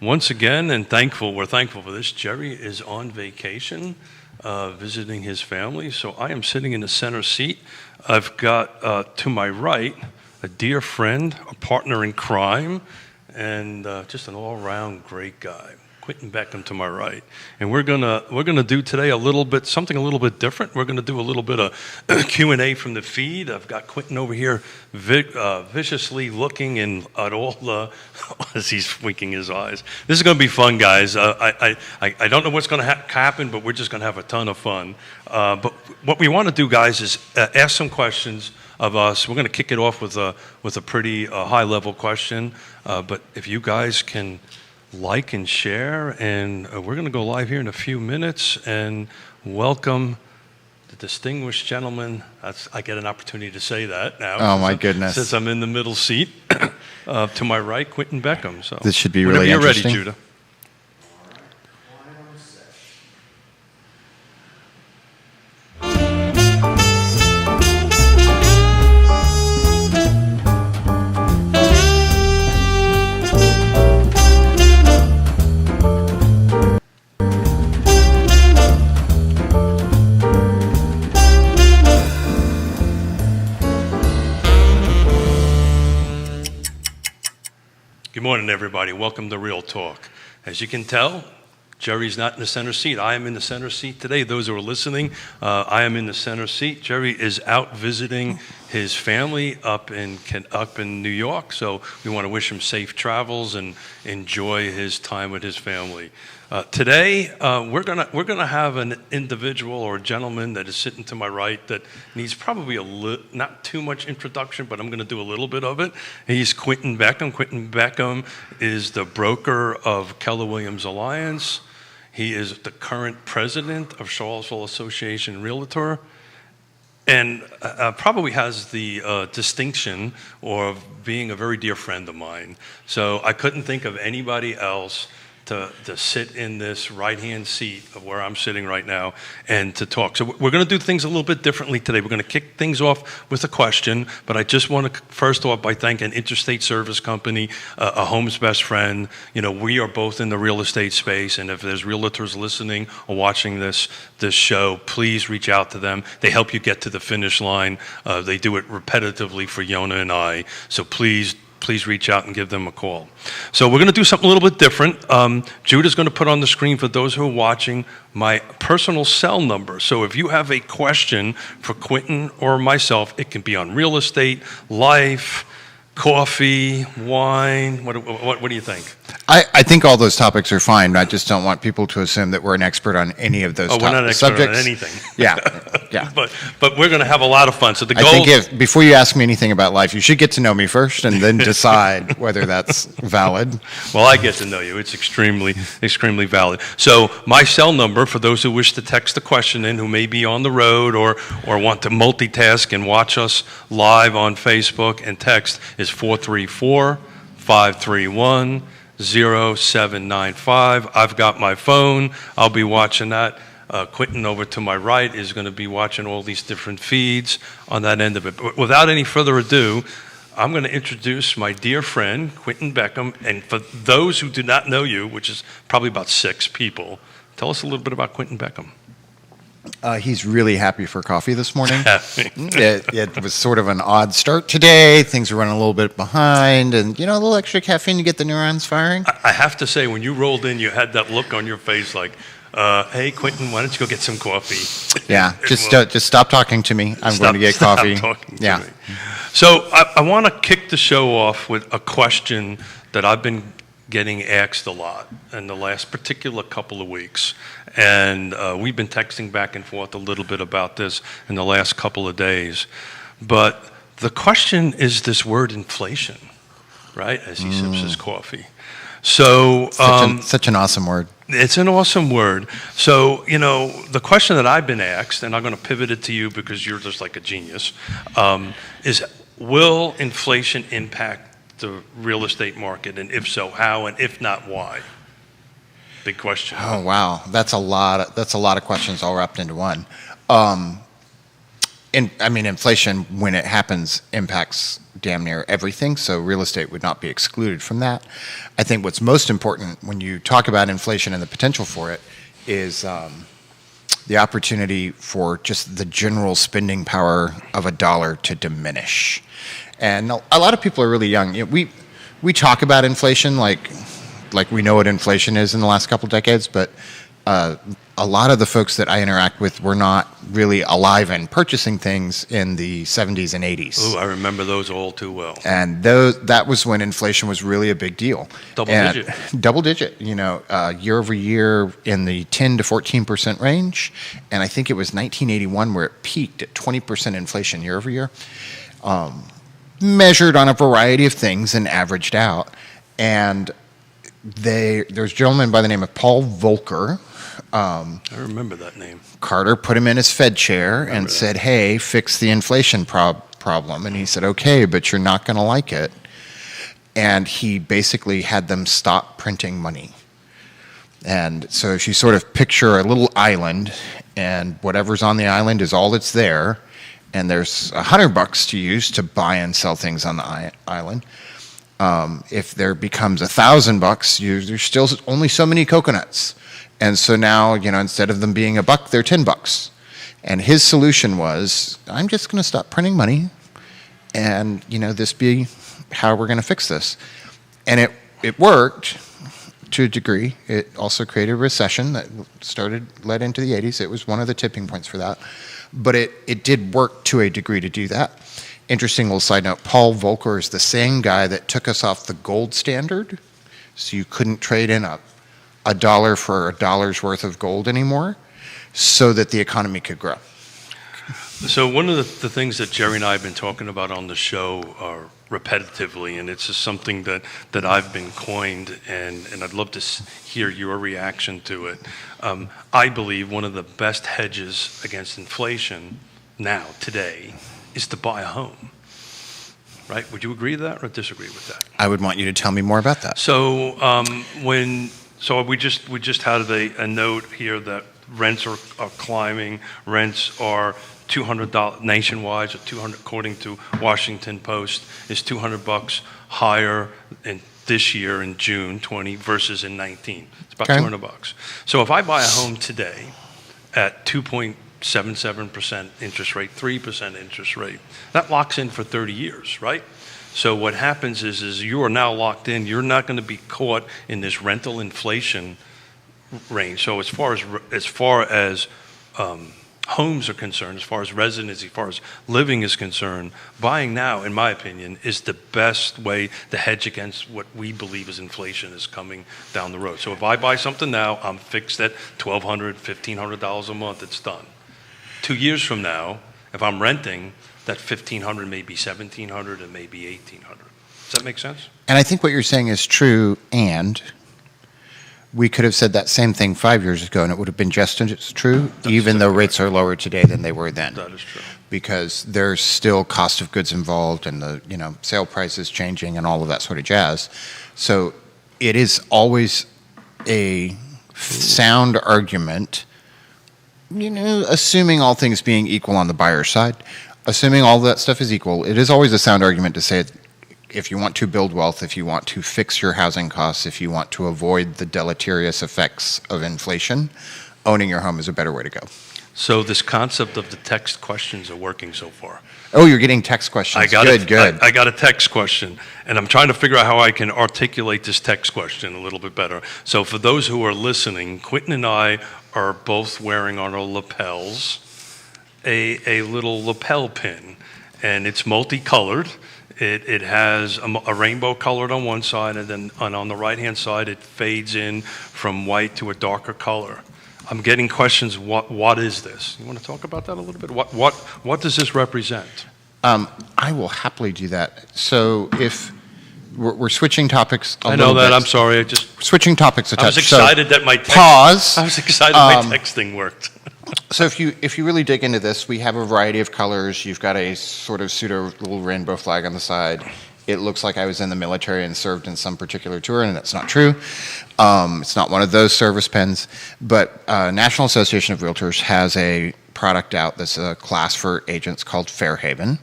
once again, and we're thankful for this. Jerry is on vacation, visiting his family, so I am sitting in the center seat. I've got to my right a dear friend, a partner in crime, and just an all-around great guy. Quentin Beckham to my right, and we're gonna do today something a little bit different. We're gonna do a little bit of Q&A from the feed. I've got Quentin over here viciously looking at all as he's winking his eyes. This is gonna be fun, guys. I don't know what's gonna happen, but we're just gonna have a ton of fun. But what we want to do, guys, is ask some questions of us. We're gonna kick it off with a pretty high-level question. But if you guys can like and share, and we're going to go live here in a few minutes and welcome the distinguished gentleman. I get an opportunity to say that now. Oh my goodness! Since I'm in the middle seat, to my right, Quentin Beckham. So this should be really interesting. Whenever you're ready, Judah. Good morning, everybody. Welcome to Real Talk. As you can tell, Jerry's not in the center seat. I am in the center seat today. Those who are listening, I am in the center seat. Jerry is out visiting his family up in New York, so we want to wish him safe travels and enjoy his time with his family. Today, we're gonna have an individual or a gentleman that is sitting to my right that needs probably not too much introduction, but I'm going to do a little bit of it. He's Quentin Beckham. Quentin Beckham is the broker of Keller Williams Alliance. He is the current president of Charlottesville Association Realtor, and probably has the distinction of being a very dear friend of mine. So I couldn't think of anybody else to sit in this right-hand seat of where I'm sitting right now and to talk. So we're going to do things a little bit differently today. We're going to kick things off with a question, but I just want to first off by thanking Interstate Service Company, a home's best friend. You know, we are both in the real estate space, and if there's realtors listening or watching this show, please reach out to them. They help you get to the finish line. They do it repetitively for Yona and I, so please reach out and give them a call. So we're going to do something a little bit different. Judah's going to put on the screen for those who are watching my personal cell number. So if you have a question for Quentin or myself, it can be on real estate, life, coffee, wine. What do you think? I think all those topics are fine. I just don't want people to assume that we're an expert on any of those we're not an expert subjects. On anything. Yeah. But we're going to have a lot of fun. So the goal. I think before you ask me anything about life, you should get to know me first and then decide whether that's valid. Well, I get to know you. It's extremely valid. So my cell number, for those who wish to text the question in, who may be on the road or want to multitask and watch us live on Facebook and text, is 434-531-0795. I've got my phone. I'll be watching that. Quentin over to my right is going to be watching all these different feeds on that end of it. But without any further ado, I'm going to introduce my dear friend, Quentin Beckham. And for those who do not know you, which is probably about 6 people, tell us a little bit about Quentin Beckham. He's really happy for coffee this morning. It was sort of an odd start today. Things are running a little bit behind, and a little extra caffeine to get the neurons firing. I have to say, when you rolled in, you had that look on your face like, hey, Quentin, why don't you go get some coffee? Yeah, just stop talking to me. I'm going to get coffee. Stop talking to me. So I want to kick the show off with a question that I've been getting asked a lot in the last particular couple of weeks. And we've been texting back and forth a little bit about this in the last couple of days. But the question is this word inflation, right? As he sips his coffee. So such an awesome word. It's an awesome word. So, the question that I've been asked, and I'm going to pivot it to you because you're just like a genius, is will inflation impact the real estate market? And if so, how? And if not, why? Big question. Oh, wow. That's a lot of questions all wrapped into one. inflation, when it happens, impacts damn near everything, so real estate would not be excluded from that. I think what's most important when you talk about inflation and the potential for it is the opportunity for just the general spending power of a dollar to diminish. And a lot of people are really young. We talk about inflation like we know what inflation is in the last couple of decades, but a lot of the folks that I interact with were not really alive and purchasing things in the 70s and 80s. Oh, I remember those all too well. And that was when inflation was really a big deal. Double digit, year over year in the 10 to 14% range. And I think it was 1981 where it peaked at 20% inflation year over year, measured on a variety of things and averaged out. And there's a gentleman by the name of Paul Volcker. I remember that name. Carter put him in his Fed chair and said, hey, fix the inflation problem. And he said, okay, but you're not going to like it. And he basically had them stop printing money. And so if you sort of picture a little island, and whatever's on the island is all that's there, and there's $100 to use to buy and sell things on the island. If there becomes $1,000, there's still only so many coconuts. And so now, instead of them being $1, they're $10. And his solution was, I'm just going to stop printing money, and this be how we're going to fix this. And it worked to a degree. It also created a recession that led into the 80s. It was one of the tipping points for that. But it did work to a degree to do that. Interesting little side note, Paul Volcker is the same guy that took us off the gold standard, so you couldn't trade in a dollar for a dollar's worth of gold anymore, so that the economy could grow. So one of the things that Jerry and I have been talking about on the show repetitively, and it's just something that I've been coined, and I'd love to hear your reaction to it. I believe one of the best hedges against inflation now, today, is to buy a home. Right? Would you agree with that or disagree with that? I would want you to tell me more about that. So we just had a note here that rents are climbing. Rents are $200 nationwide, so $200, according to Washington Post, is $200 higher in this year in June 20 versus in 19. It's about $200. So if I buy a home today at 2.77% interest rate, 3% interest rate, that locks in for 30 years, right? So what happens is you are now locked in. You're not going to be caught in this rental inflation range. So as far as homes are concerned, as far as residents, as far as living is concerned, buying now, in my opinion, is the best way to hedge against what we believe is inflation is coming down the road. So if I buy something now, I'm fixed at $1,200, $1,500 a month. It's done. 2 years from now, if I'm renting, that $1,500 may be $1,700 and maybe $1,800. Does that make sense? And I think what you're saying is true, and we could have said that same thing 5 years ago, and it would have been just as true, even though rates are lower today than they were then. That is true. Because there's still cost of goods involved, and the sale prices changing, and all of that sort of jazz. So it is always a sound argument, assuming all things being equal on the buyer's side. Assuming all that stuff is equal, it is always a sound argument to say, if you want to build wealth, if you want to fix your housing costs, if you want to avoid the deleterious effects of inflation, owning your home is a better way to go. So this concept of the text questions are working so far. Oh, you're getting text questions. Good. I got a text question, and I'm trying to figure out how I can articulate this text question a little bit better. So for those who are listening, Quentin and I are both wearing on our lapels a little lapel pin, and it's multicolored. It has a rainbow colored on one side, and then on the right-hand side, it fades in from white to a darker color. I'm getting questions. What is this? You want to talk about that a little bit? What does this represent? I will happily do that. So if we're switching topics, I know that. I'm sorry. Switching topics a touch. I was excited that my texting worked. So if you really dig into this, we have a variety of colors. You've got a sort of pseudo little rainbow flag on the side. It looks like I was in the military and served in some particular tour, and that's not true. It's not one of those service pens. But National Association of Realtors has a product out that's a class for agents called Fairhaven,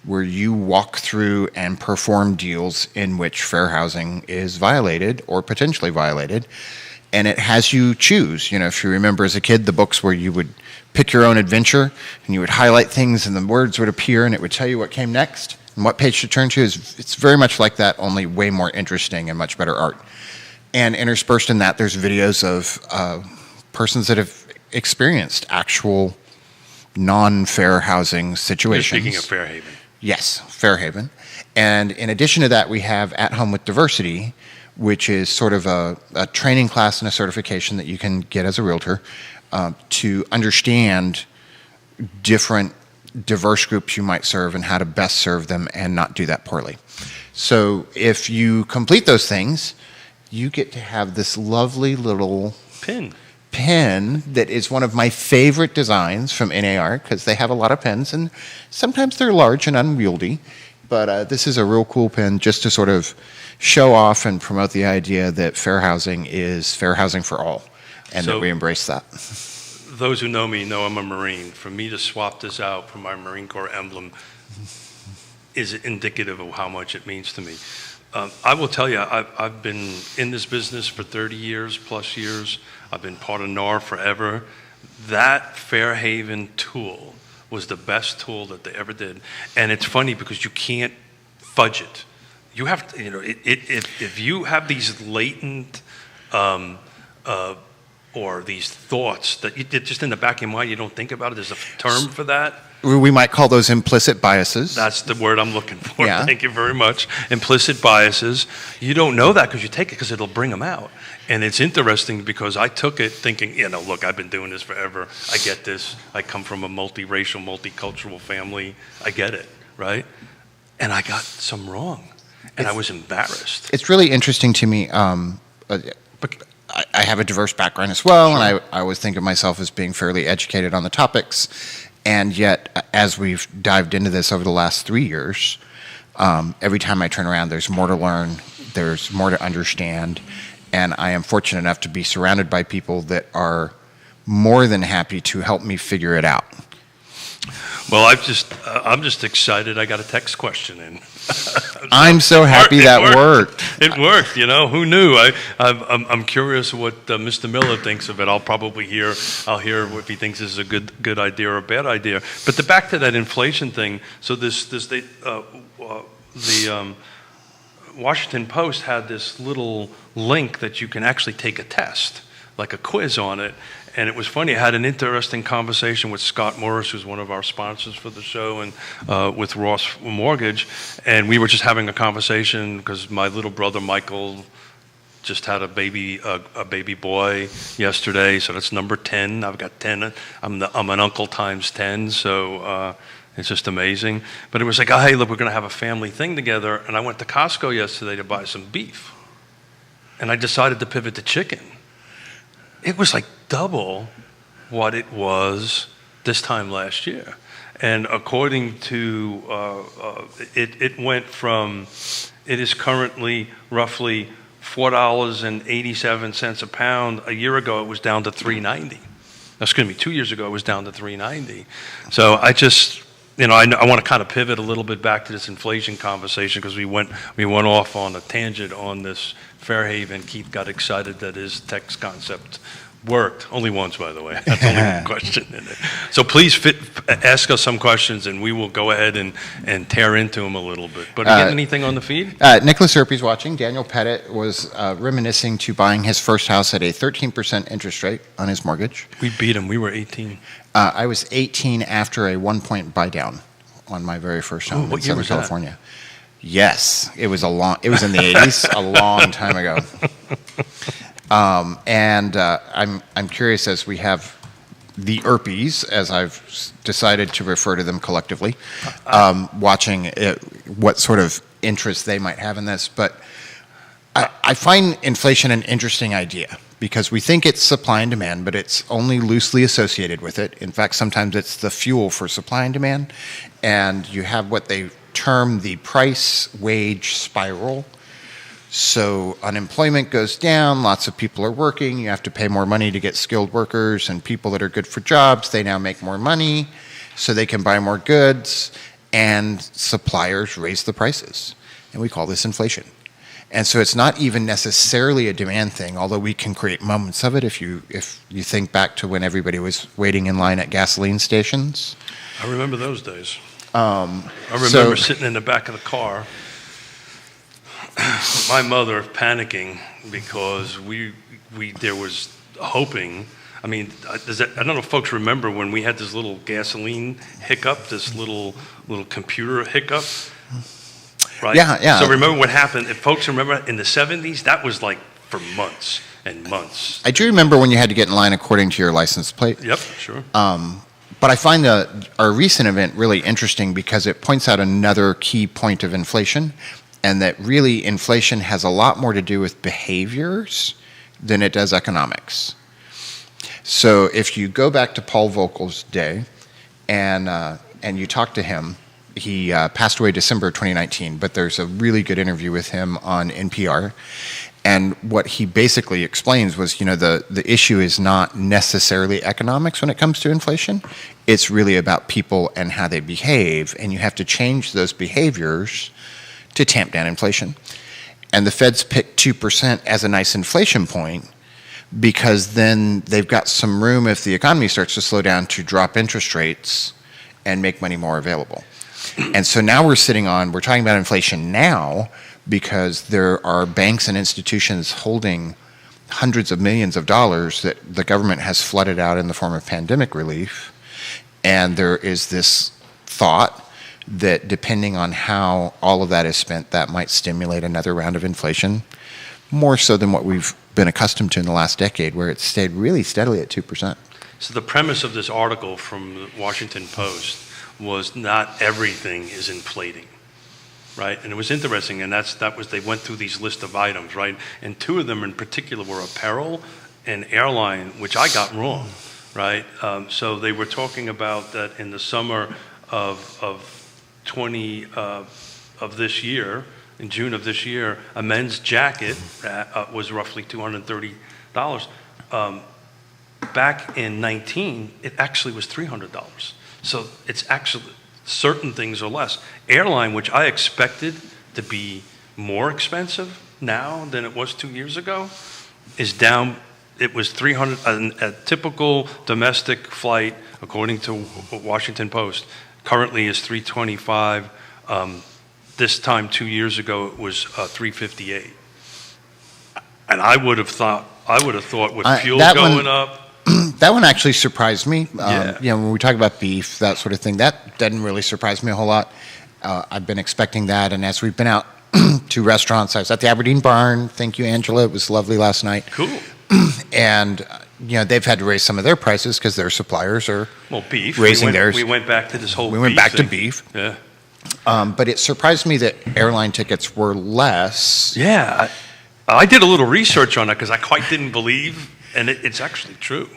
where you walk through and perform deals in which fair housing is violated or potentially violated. And it has you choose. You know, if you remember as a kid, the books where you would pick your own adventure and you would highlight things and the words would appear and it would tell you what came next and what page to turn to. It's very much like that, only way more interesting and much better art. And interspersed in that, there's videos of persons that have experienced actual non-fair housing situations. You're speaking of Fairhaven. Yes, Fairhaven. And in addition to that, we have At Home with Diversity, which is sort of a training class and a certification that you can get as a realtor to understand different diverse groups you might serve and how to best serve them and not do that poorly. So if you complete those things, you get to have this lovely little pen that is one of my favorite designs from NAR, because they have a lot of pens and sometimes they're large and unwieldy. But this is a real cool pen just to sort of show off and promote the idea that fair housing is fair housing for all, and that we embrace that. Those who know me know I'm a Marine. For me to swap this out for my Marine Corps emblem is indicative of how much it means to me. I will tell you, I've been in this business for 30 years plus years. I've been part of NAR forever. That Fairhaven tool was the best tool that they ever did. And it's funny because you can't fudge it. You have to, you know, if you have these latent or these thoughts that just in the back of your mind, you don't think about it. There's a term for that. We might call those implicit biases. That's the word I'm looking for. Yeah. Thank you very much. Implicit biases. You don't know that because you take it because it'll bring them out. And it's interesting because I took it thinking, you know, look, I've been doing this forever. I get this. I come from a multiracial, multicultural family. I get it, right? And I got some wrong. And I was embarrassed. It's really interesting to me. I have a diverse background as well, sure. And I always think of myself as being fairly educated on the topics. And yet, as we've dived into this over the last 3 years, every time I turn around, there's more to learn, there's more to understand, and I am fortunate enough to be surrounded by people that are more than happy to help me figure it out. Well, I'm just excited. I got a text question in. I'm so happy that worked. It worked. You know, who knew? I'm curious what Mr. Miller thinks of it. I'll hear if he thinks this is a good idea or a bad idea. But back to that inflation thing. So the Washington Post had this little link that you can actually take a test, like a quiz on it. And it was funny, I had an interesting conversation with Scott Morris, who's one of our sponsors for the show, and with Ross Mortgage. And we were just having a conversation because my little brother, Michael, just had a baby boy yesterday. So that's number 10. I've got 10. I'm an uncle times 10. So it's just amazing. But it was like, oh, hey, look, we're going to have a family thing together. And I went to Costco yesterday to buy some beef. And I decided to pivot to chicken. It was like double what it was this time last year. And according to, it went from, it is currently roughly $4.87 a pound. A year ago, it was down to $3.90. Excuse me, 2 years ago, it was down to $3.90. So I just, you know, I want to kind of pivot a little bit back to this inflation conversation because we went off on a tangent on this Fairhaven. Keith got excited that his text concept worked. Only once, by the way. That's only one question in it. So please ask us some questions, and we will go ahead and tear into them a little bit. But are you getting anything on the feed? Nicholas Erpy's watching. Daniel Pettit was reminiscing to buying his first house at a 13% interest rate on his mortgage. We beat him. We were 18. I was 18 after a 1-point buy down on my very first home in Southern California. Yes, it was in the 80s, a long time ago. I'm curious, as we have the Erpies, as I've decided to refer to them collectively, watching what sort of interest they might have in this. But I find inflation an interesting idea because we think it's supply and demand, but it's only loosely associated with it. In fact, sometimes it's the fuel for supply and demand. And you have what they term the price-wage spiral. So unemployment goes down, lots of people are working, you have to pay more money to get skilled workers, and people that are good for jobs, they now make more money, so they can buy more goods, and suppliers raise the prices. And we call this inflation. And so it's not even necessarily a demand thing, although we can create moments of it if you think back to when everybody was waiting in line at gasoline stations. I remember those days. I remember sitting in the back of the car, my mother panicking because there was hoping. I mean, I don't know if folks remember when we had this little gasoline hiccup, this little computer hiccup, right? Yeah. So remember what happened? If folks remember in the 70s, that was like for months and months. I do remember when you had to get in line according to your license plate. Yep, sure. But I find our recent event really interesting because it points out another key point of inflation, and that really inflation has a lot more to do with behaviors than it does economics. So if you go back to Paul Volckel's day and you talk to him, he passed away December 2019, but there's a really good interview with him on NPR. And what he basically explains was, the issue is not necessarily economics when it comes to inflation. It's really about people and how they behave, and you have to change those behaviors to tamp down inflation. And the Fed's picked 2% as a nice inflation point because then they've got some room if the economy starts to slow down to drop interest rates and make money more available. And so now we're talking about inflation now because there are banks and institutions holding hundreds of millions of dollars that the government has flooded out in the form of pandemic relief. And there is this thought that depending on how all of that is spent, that might stimulate another round of inflation, more so than what we've been accustomed to in the last decade, where it's stayed really steadily at 2%. So the premise of this article from the Washington Post was not everything is inflating, right? And it was interesting, and they went through these list of items, right? And two of them in particular were apparel and airline, which I got wrong, right? So they were talking about that in the summer of this year, in June of this year, a men's jacket was roughly $230. Back in 19, it actually was $300. So it's actually certain things are less. Airline, which I expected to be more expensive now than it was 2 years ago, is down. It was $300. A typical domestic flight, according to Washington Post, currently is $325. This time 2 years ago it was $358. And I would have thought with fuel going up. That one actually surprised me. Yeah. When we talk about beef, that sort of thing, that didn't really surprise me a whole lot. I've been expecting that, and as we've been out to restaurants, I was at the Aberdeen Barn. Thank you, Angela. It was lovely last night. Cool. And they've had to raise some of their prices because their suppliers are beef. raising theirs. We went back to this whole. We went back to beef. Yeah. But it surprised me that airline tickets were less. Yeah, I did a little research on it because I quite didn't believe, and it's actually true.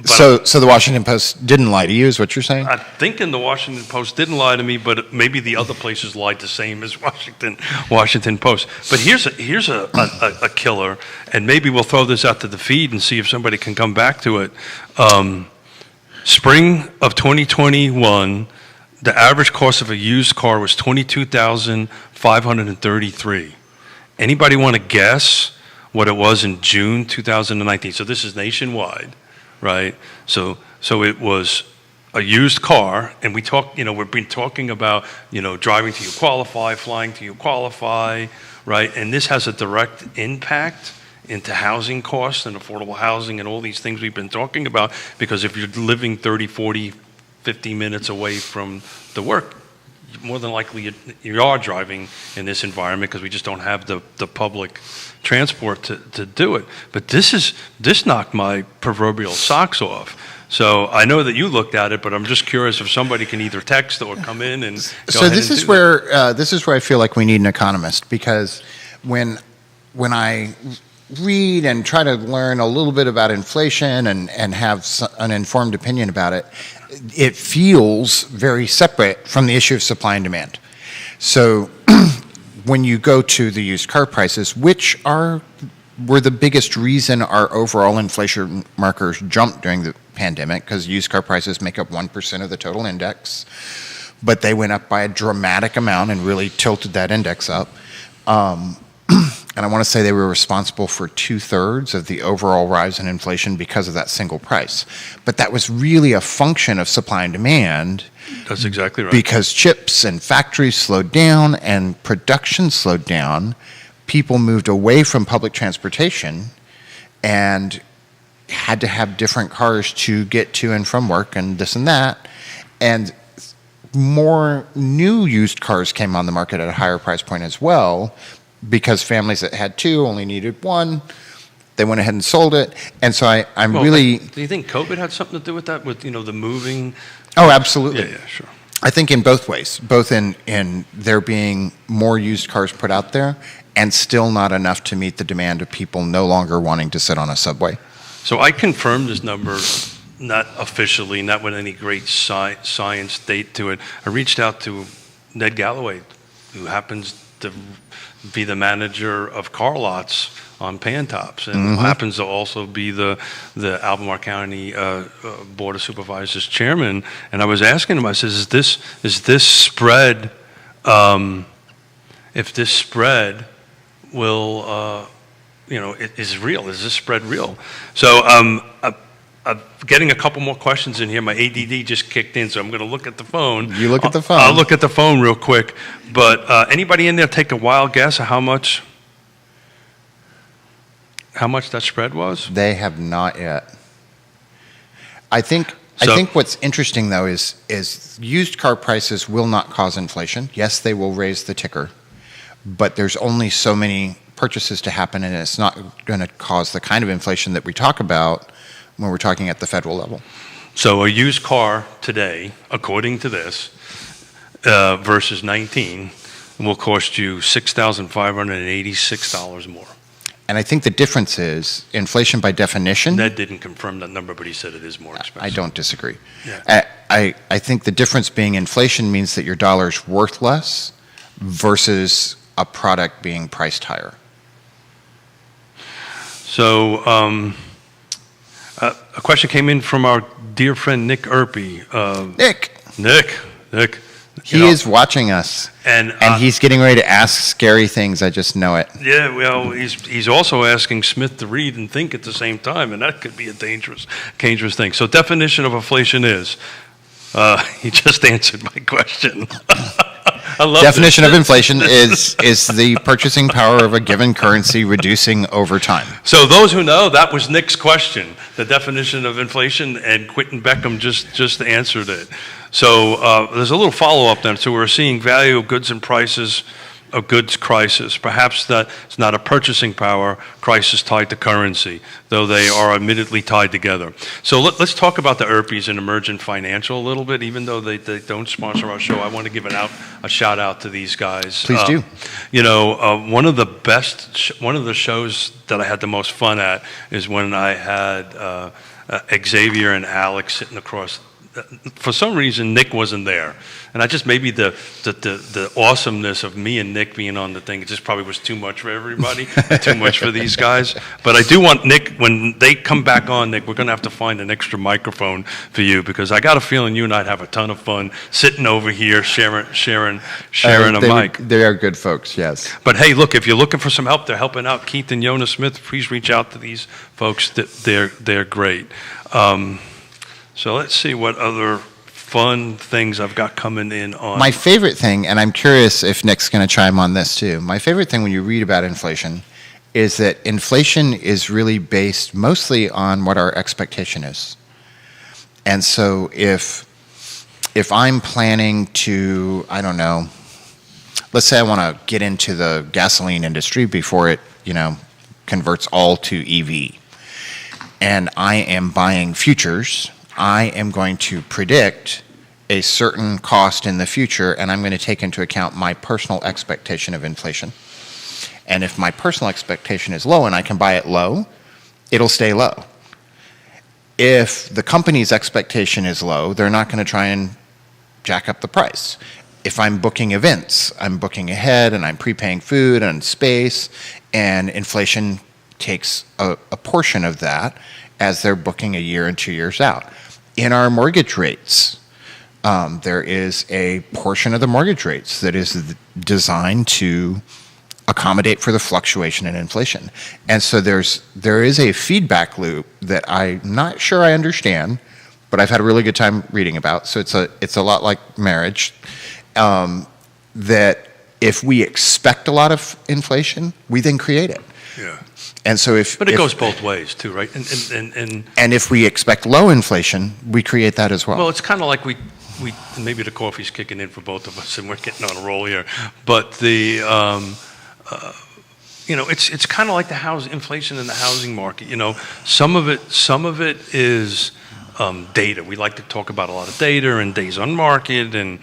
So the Washington Post didn't lie to you, is what you're saying? I'm thinking the Washington Post didn't lie to me, but maybe the other places lied the same as Washington Post. But here's a killer, and maybe we'll throw this out to the feed and see if somebody can come back to it. Spring of 2021, the average cost of a used car was $22,533. Anybody want to guess what it was in June 2019? So this is nationwide. Right, so it was a used car, and we've been talking about, driving till you qualify, flying till you qualify, right? And this has a direct impact into housing costs and affordable housing and all these things we've been talking about, because if you're living 30, 40, 50 minutes away from the work, more than likely you are driving in this environment because we just don't have the public transport to do it. But this knocked my proverbial socks off. So I know that you looked at it, but I'm just curious if somebody can either text or come in and go So ahead this and is do where that. this is where I feel like we need an economist, because when I read and try to learn a little bit about inflation and have an informed opinion about it, it feels very separate from the issue of supply and demand. So when you go to the used car prices, which were the biggest reason our overall inflation markers jumped during the pandemic, because used car prices make up 1% of the total index, but they went up by a dramatic amount and really tilted that index up. And I want to say they were responsible for 2/3 of the overall rise in inflation because of that single price. But that was really a function of supply and demand. That's exactly right. Because chips and factories slowed down and production slowed down, people moved away from public transportation and had to have different cars to get to and from work and this and that. And more new used cars came on the market at a higher price point as well, because families that had two only needed one. They went ahead and sold it. And so I'm really... Do you think COVID had something to do with that, with, the moving? Oh, absolutely. Yeah, sure. I think in both ways, both in there being more used cars put out there and still not enough to meet the demand of people no longer wanting to sit on a subway. So I confirmed this number, not officially, not with any great science date to it. I reached out to Ned Galloway, who happens to be the manager of car lots on Pantops, and happens to also be the Albemarle County Board of Supervisors chairman. And I was asking him, I said, is this spread, if this spread will, is real? Is this spread real? So I'm getting a couple more questions in here. My ADD just kicked in, so I'm going to look at the phone. You look at the phone. I'll look at the phone real quick. But anybody in there take a wild guess of how much that spread was? They have not yet. I think what's interesting though is used car prices will not cause inflation. Yes, they will raise the ticker, but there's only so many purchases to happen, and it's not going to cause the kind of inflation that we talk about when we're talking at the federal level. So a used car today, according to this, versus 19, will cost you $6,586 more. And I think the difference is inflation by definition. Ned didn't confirm that number, but he said it is more expensive. I don't disagree. Yeah. I think the difference being inflation means that your dollar's worth less versus a product being priced higher. So a question came in from our dear friend Nick Erpy. Nick. He is watching us, and he's getting ready to ask scary things. I just know it. Yeah, well, he's also asking Smith to read and think at the same time, and that could be a dangerous thing. So definition of inflation is, he just answered my question. I love definition of inflation is the purchasing power of a given currency reducing over time. So those who know, that was Nick's question, the definition of inflation, and Quentin Beckham just answered it. So there's a little follow-up then. So we're seeing value of goods and prices of goods crisis. Perhaps that's not a purchasing power crisis tied to currency, though they are admittedly tied together. So let's talk about the Erpies and Emergent Financial a little bit. Even though they don't sponsor our show, I want to give a shout out to these guys. Please do. One of the shows that I had the most fun at is when I had Xavier and Alex sitting across. For some reason, Nick wasn't there, and maybe the awesomeness of me and Nick being on the thing, it just probably was too much for everybody, too much for these guys. But I do want Nick, when they come back on, Nick, we're going to have to find an extra microphone for you, because I got a feeling you and I'd have a ton of fun sitting over here sharing a mic. They are good folks, yes. But hey, look, if you're looking for some help, they're helping out Keith and Jonas Smith. Please reach out to these folks. They're great. So let's see what other fun things I've got coming in on. My favorite thing, and I'm curious if Nick's going to chime on this too, my favorite thing when you read about inflation is that inflation is really based mostly on what our expectation is. And so if I'm planning to, I don't know, let's say I want to get into the gasoline industry before it, converts all to EV, and I am buying futures, I am going to predict a certain cost in the future, and I'm going to take into account my personal expectation of inflation. And if my personal expectation is low and I can buy it low, it'll stay low. If the company's expectation is low, they're not going to try and jack up the price. if I'm booking events, I'm booking ahead and I'm prepaying food and space, and inflation takes a portion of that as they're booking a year and 2 years out. In our mortgage rates, there is a portion of the mortgage rates that is designed to accommodate for the fluctuation in inflation. And so there is a feedback loop that I'm not sure I understand, but I've had a really good time reading about. So it's a lot like marriage, that if we expect a lot of inflation, we then create it. Yeah. And so But it goes both ways too, right? And if we expect low inflation, we create that as well. Well, it's kind of like we maybe the coffee's kicking in for both of us, and we're getting on a roll here. But the it's kind of like the inflation in the housing market. Some of it is data. We like to talk about a lot of data and days on market and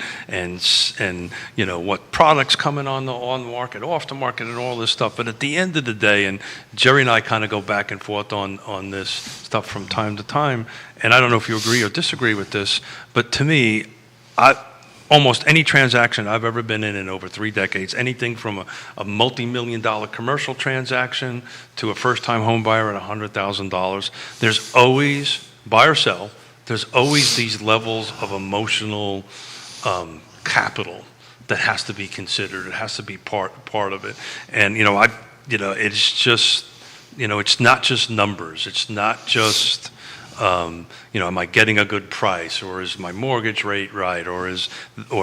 what products coming on the market, off the market, and all this stuff. But at the end of the day, and Jerry and I kind of go back and forth on this stuff from time to time. And I don't know if you agree or disagree with this, but to me, almost any transaction I've ever been in over 3 decades, anything from a multi-million-dollar commercial transaction to a first-time home buyer at $100,000, there's always, buy or sell, there's always these levels of emotional capital that has to be considered. It has to be part of it. And it's just, it's not just numbers. It's not just am I getting a good price, or is my mortgage rate right, or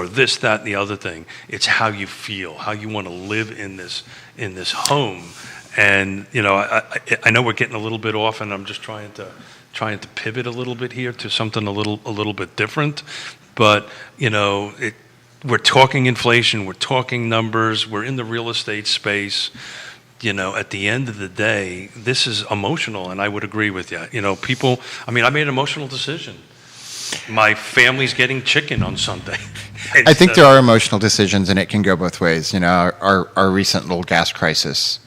this, that, and the other thing. It's how you feel, how you want to live in this home. And I know we're getting a little bit off, and I'm just trying to pivot a little bit here to something a little bit different. But we're talking inflation, we're talking numbers, we're in the real estate space. At the end of the day, this is emotional, and I would agree with you. People, I made an emotional decision. My family's getting chicken on Sunday. I think there are emotional decisions, and it can go both ways. Our recent little gas crisis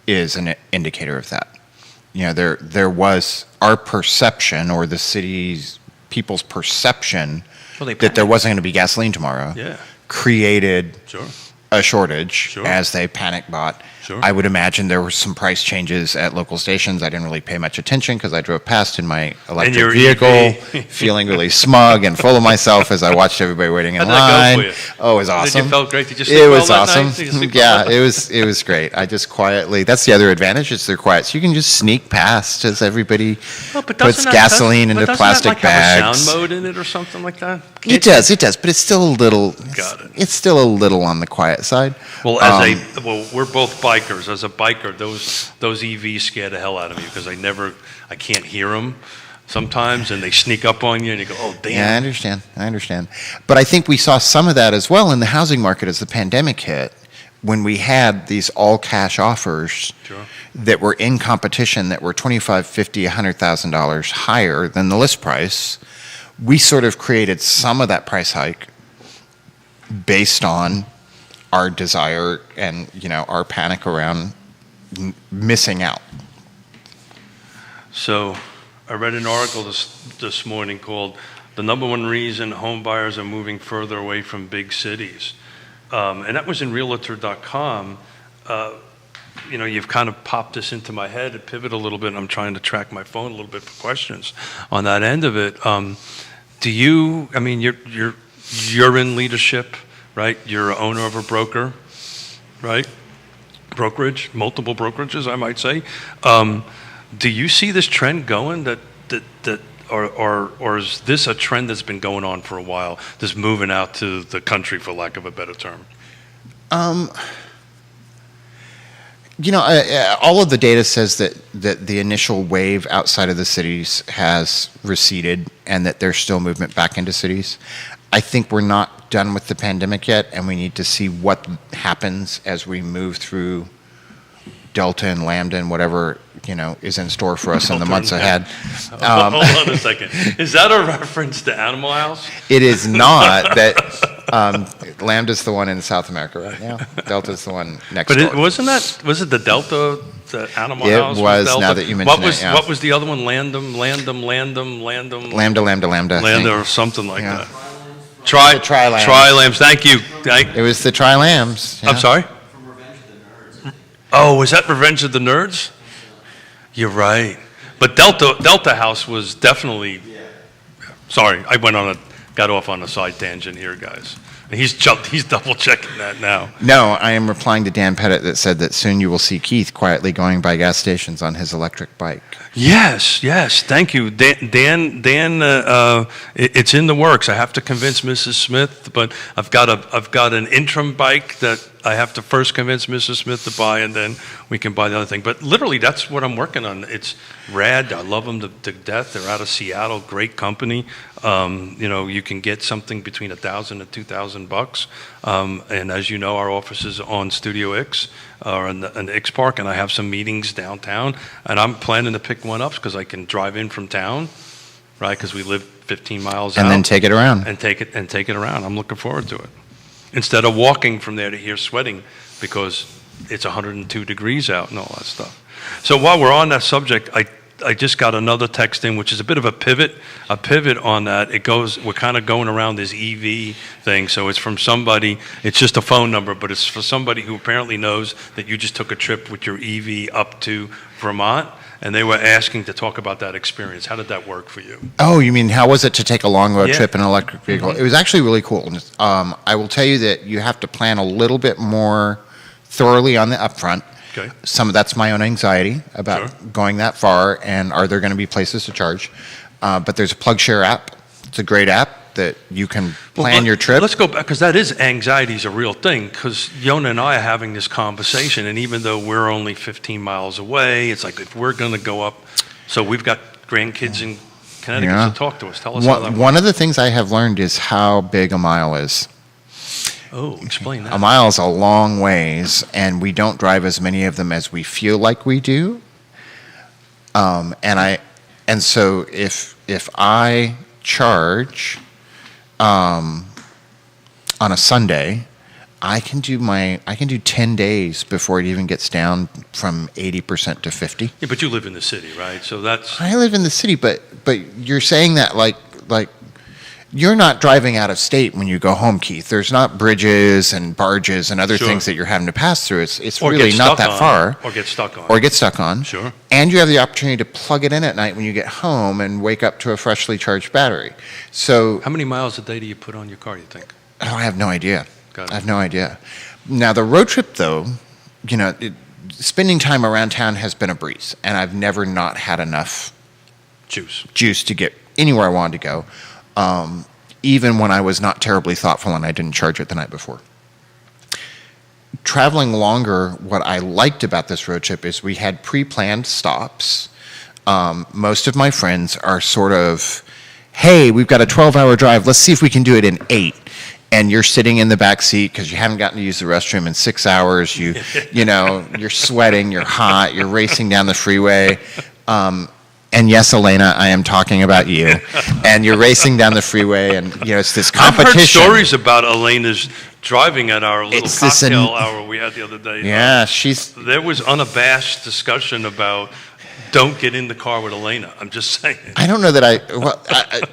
is an indicator of that. There was our perception, or the people's perception, that there wasn't going to be gasoline tomorrow, created a shortage as they panic bought. Sure. I would imagine there were some price changes at local stations. I didn't really pay much attention because I drove past in my electric vehicle, feeling really smug and full of myself as I watched everybody waiting in line. How'd that go for you? Oh, it was awesome. You felt great. Did you sleep It well was that awesome. night? Did you sleep Yeah, well? it was great. I just quietly. That's the other advantage. Is they're quiet, so you can just sneak past as everybody puts gasoline into plastic bags. Have a sound mode in it or something like that? It does, but it's still a little. Got it. It's still a little on the quiet side. Well, we're both bikers. As a biker, those EVs scare the hell out of me because I can't hear them sometimes, and they sneak up on you, and you go, oh, damn. Yeah, I understand. But I think we saw some of that as well in the housing market as the pandemic hit, when we had these all-cash offers that were in competition that were $25,000, $50,000, $100,000 higher than the list price. We sort of created some of that price hike based on our desire and our panic around missing out. So I read an article this morning called "The Number One Reason Home Buyers Are Moving Further Away from Big Cities," and that was in Realtor.com. You've kind of popped this into my head to pivot a little bit, and I'm trying to track my phone a little bit for questions on that end of it. You're in leadership, right? You're an owner of a broker, right? Brokerage, multiple brokerages, I might say. Do you see this trend going or is this a trend that's been going on for a while, this moving out to the country, for lack of a better term? All of the data says that the initial wave outside of the cities has receded and that there's still movement back into cities. I think we're not done with the pandemic yet, and we need to see what happens as we move through Delta and Lambda and whatever is in store for us in the months ahead. Hold on a second. Is that a reference to Animal House? It is not. That Lambda's the one in South America right now. Delta's the one next door. But was it the Delta, the Animal House? It was, Delta? now that you mention it, yeah. What was the other one? Landum? Lambda. Lambda or something like that. Tri-Lambs. Tri-Lambs. Thank you. It was the Tri-Lambs. Yeah. I'm sorry? Oh, was that Revenge of the Nerds? You're right. But Delta House was definitely. Sorry, got off on a side tangent here, guys. He's double checking that now. No, I am replying to Dan Pettit that said that soon you will see Keith quietly going by gas stations on his electric bike. Yes, thank you, Dan. It's in the works. I have to convince Mrs. Smith, but I've got an interim bike that I have to first convince Mrs. Smith to buy, and then we can buy the other thing. But literally, that's what I'm working on. It's rad. I love them to death. They're out of Seattle. Great company. You can get something between $1,000 and $2,000. And as you know, our office is on Studio X or in the X Park, and I have some meetings downtown. And I'm planning to pick one up because I can drive in from town, right? Because we live 15 miles out. And then take it around. And take it around. I'm looking forward to it. Instead of walking from there to here sweating because it's 102 degrees out and all that stuff. So while we're on that subject, I just got another text in, which is a bit of a pivot on that. We're kind of going around this EV thing. So it's from somebody, it's just a phone number, but it's for somebody who apparently knows that you just took a trip with your EV up to Vermont. And they were asking to talk about that experience. How did that work for you? Oh, you mean how was it to take a long road trip in an electric vehicle? Mm-hmm. It was actually really cool. I will tell you that you have to plan a little bit more thoroughly on the upfront. Okay. That's my own anxiety about going that far, and are there going to be places to charge? But there's a PlugShare app. It's a great app that you can plan your trip. Let's go back, because that is, anxiety is a real thing, because Yona and I are having this conversation, and even though we're only 15 miles away, it's like if we're going to go up, so we've got grandkids in Connecticut, so talk to us. Tell us how that works. One of the things I have learned is how big a mile is. Oh, explain that. A mile is a long ways, and we don't drive as many of them as we feel like we do. And so if I charge on a Sunday, I can do 10 days before it even gets down from 80% to 50. Yeah, but you live in the city, right? So that's. I live in the city, but you're saying that like you're not driving out of state when you go home, Keith. There's not bridges and barges and other things that you're having to pass through. It's really not that far. Or get stuck on. Sure. And you have the opportunity to plug it in at night when you get home and wake up to a freshly charged battery. So how many miles a day do you put on your car, you think? Oh, I have no idea. Got it. I have no idea. Now, the road trip, though, spending time around town has been a breeze, and I've never not had enough juice to get anywhere I wanted to go. Even when I was not terribly thoughtful and I didn't charge it the night before. Traveling longer, what I liked about this road trip is we had pre-planned stops. Most of my friends are sort of, hey, we've got a 12-hour drive. Let's see if we can do it in 8. And you're sitting in the back seat because you haven't gotten to use the restroom in 6 hours. You're sweating, you're hot, you're racing down the freeway. And yes, Elena, I am talking about you. And you're racing down the freeway, and it's this competition. I've heard stories about Elena's driving at our little cocktail hour we had the other day. Yeah, there was unabashed discussion about don't get in the car with Elena. I'm just saying. I don't know that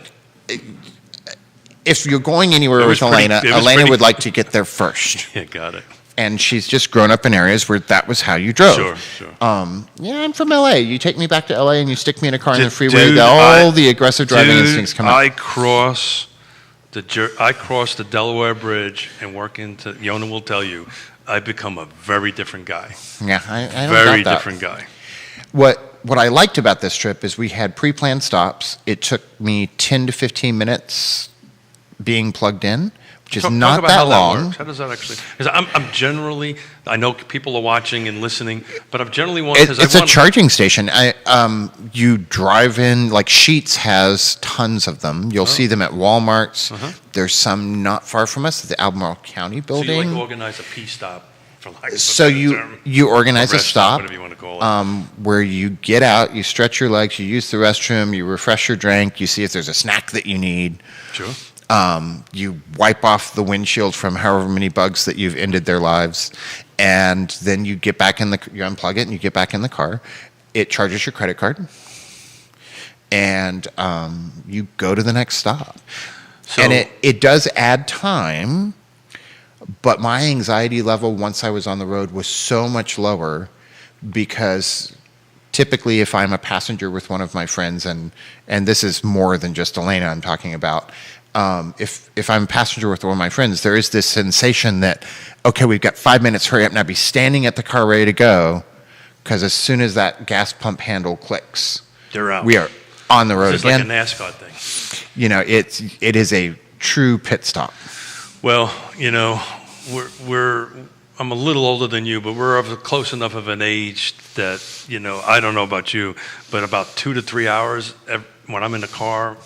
if you're going anywhere with Elena would like to get there first. Yeah, got it. And she's just grown up in areas where that was how you drove. Sure. I'm from LA. You take me back to LA and you stick me in a car on the freeway. All the aggressive driving instincts come out. I cross the Delaware Bridge and work into. Yona will tell you, I become a very different guy. Yeah, I don't very doubt that. different guy. What I liked about this trip is we had pre-planned stops. It took me 10 to 15 minutes being plugged in, which is not that long. How does that actually? Because I'm generally, I know people are watching and listening, but I've generally wanted. It's a charging station. You drive in, like Sheetz has tons of them. You'll see them at Walmart's. There's some not far from us at the Albemarle County building. So you like organize a P stop. So you organize a stop, whatever you want to call it. Where you get out, you stretch your legs, you use the restroom, you refresh your drink, you see if there's a snack that you need. Sure. You wipe off the windshield from however many bugs that you've ended their lives, and then you get back you unplug it and you get back in the car. It charges your credit card, and you go to the next stop. So, And it does add time, but my anxiety level once I was on the road was so much lower because typically if I'm a passenger with one of my friends, and this is more than just Elena I'm talking about, if I'm a passenger with one of my friends, there is this sensation that, okay, we've got 5 minutes, hurry up, and I'd be standing at the car ready to go, because as soon as that gas pump handle clicks, they're out. we are on the road It's again. like a NASCAR thing. You know, it is a true pit stop. Well, you know, I'm a little older than you, but we're of close enough of an age that, you know, I don't know about you, but about 2 to 3 hours when I'm in the car,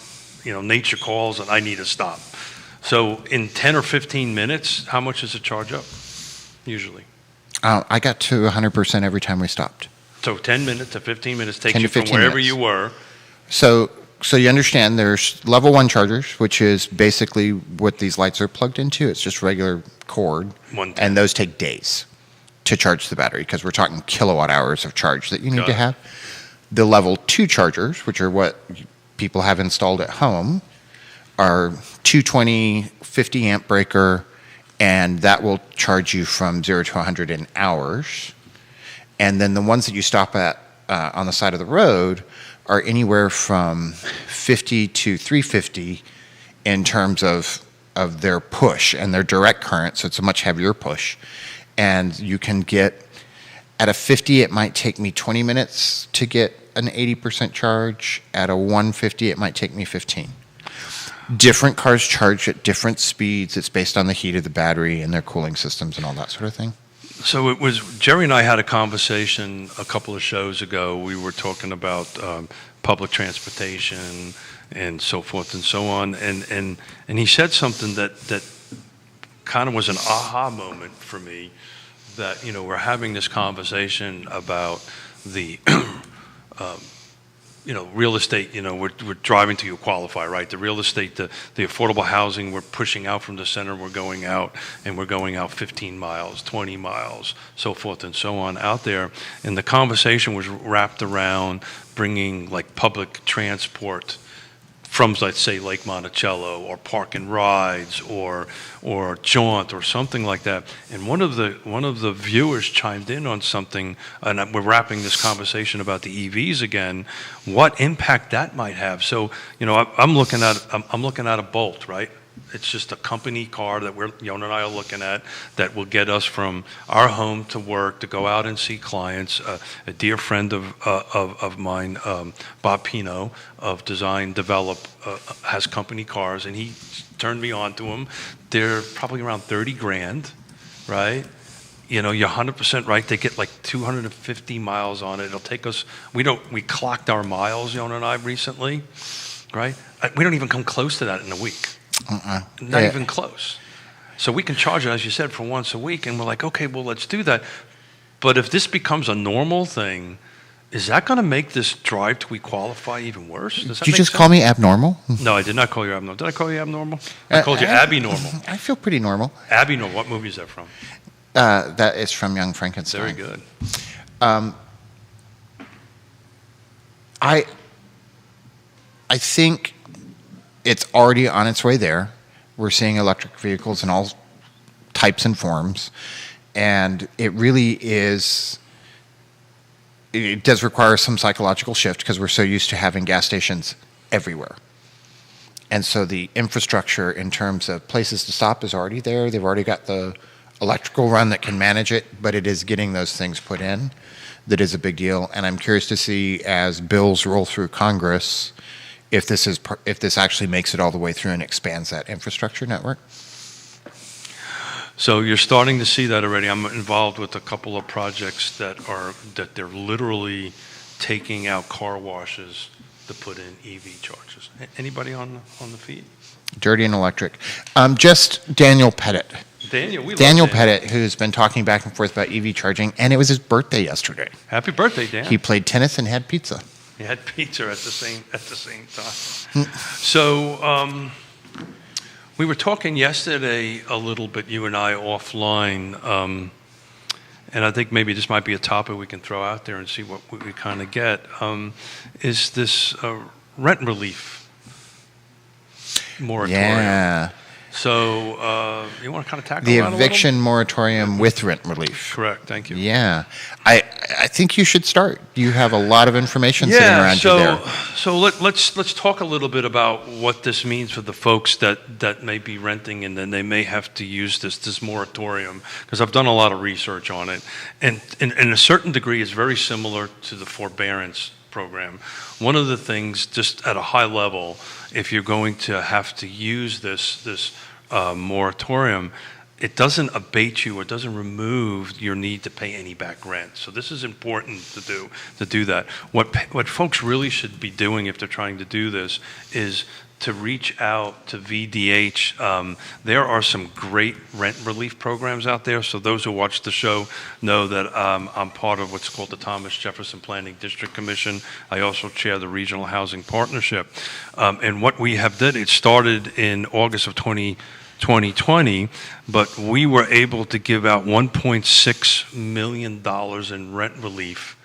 you know, nature calls and I need to stop. So in 10 or 15 minutes, how much does it charge up, usually? I got to 100% every time we stopped. So 10 minutes to 15 minutes takes 10 to you from 15 wherever minutes. you were. So you understand there's level 1 chargers, which is basically what these lights are plugged into. It's just regular cord. 110. And those take days to charge the battery because we're talking kilowatt hours of charge that you need Got to it. have. The level 2 chargers, which are what people have installed at home, are 220, 50 amp breaker, and that will charge you from 0 to 100 in hours. And then the ones that you stop at on the side of the road are anywhere from 50 to 350 in terms of their push and their direct current, so it's a much heavier push. And you can get, at a 50, it might take me 20 minutes to get an 80% charge. At a 150, it might take me 15. Different cars charge at different speeds. It's based on the heat of the battery and their cooling systems and all that sort of thing. So it was, Jerry and I had a conversation a couple of shows ago. We were talking about public transportation and so forth and so on. And he said something that kind of was an aha moment for me, that, you know, we're having this conversation about the, you know, real estate, you know, we're driving till you qualify, right? The real estate, the affordable housing, we're pushing out from the center, we're going out, and we're going out 15 miles, 20 miles, so forth and so on out there. And the conversation was wrapped around bringing like public transport from, let's say, Lake Monticello, or park and rides, or jaunt, or something like that. And one of the viewers chimed in on something, and we're wrapping this conversation about the EVs again. What impact that might have? So, you know, I'm looking at a Bolt, right? It's just a company car that Yona and I are looking at that will get us from our home to work, to go out and see clients. A dear friend of mine, Bob Pino of Design Develop, has company cars, and he turned me on to them. They're probably around 30 grand, right? You know, you're 100% right. They get like 250 miles on it. It'll take us. We clocked our miles, Yona and I, recently, right? We don't even come close to that in a week. Not even close. So we can charge it, as you said, for once a week, and we're like, okay, well, let's do that. But if this becomes a normal thing, is that going to make this drive till we qualify even worse? Does that Did you make just sense? call me abnormal? No, I did not call you abnormal. Did I call you abnormal? I called you Abby Normal. I feel pretty normal. Abby Normal. What movie is that from? That is from Young Frankenstein. Very good. I think it's already on its way there. We're seeing electric vehicles in all types and forms, and it really is. It does require some psychological shift because we're so used to having gas stations everywhere. And so the infrastructure in terms of places to stop is already there. They've already got the electrical run that can manage it, but it is getting those things put in that is a big deal. And I'm curious to see, as bills roll through Congress, if this actually makes it all the way through and expands that infrastructure network. So you're starting to see that already. I'm involved with a couple of projects that they're literally taking out car washes to put in EV chargers. Anybody on the feed? Dirty and electric. Just Daniel Pettit. Daniel Pettit, who's been talking back and forth about EV charging, and it was his birthday yesterday. Happy birthday, Dan. He played tennis and had pizza. He had pizza at the same time. So we were talking yesterday a little bit, you and I, offline, and I think maybe this might be a topic we can throw out there and see what we kind of get, is this rent relief. moratorium. Yeah. So you want to kind of tackle The that a little? eviction moratorium with rent relief. Correct. Thank you. Yeah. I think you should start. You have a lot of information sitting around you there. So let's talk a little bit about what this means for the folks that may be renting, and then they may have to use this moratorium, because I've done a lot of research on it, and in a certain degree it's very similar to the forbearance program. One of the things, just at a high level, if you're going to have to use this moratorium, it doesn't abate you, or doesn't remove your need to pay any back rent. So this is important to do that. What folks really should be doing if they're trying to do this is to reach out to VDH. There are some great rent relief programs out there. So those who watch the show know that I'm part of what's called the Thomas Jefferson Planning District Commission. I also chair the Regional Housing Partnership. And what we have did, it started in August of 2020, but we were able to give out $1.6 million in rent relief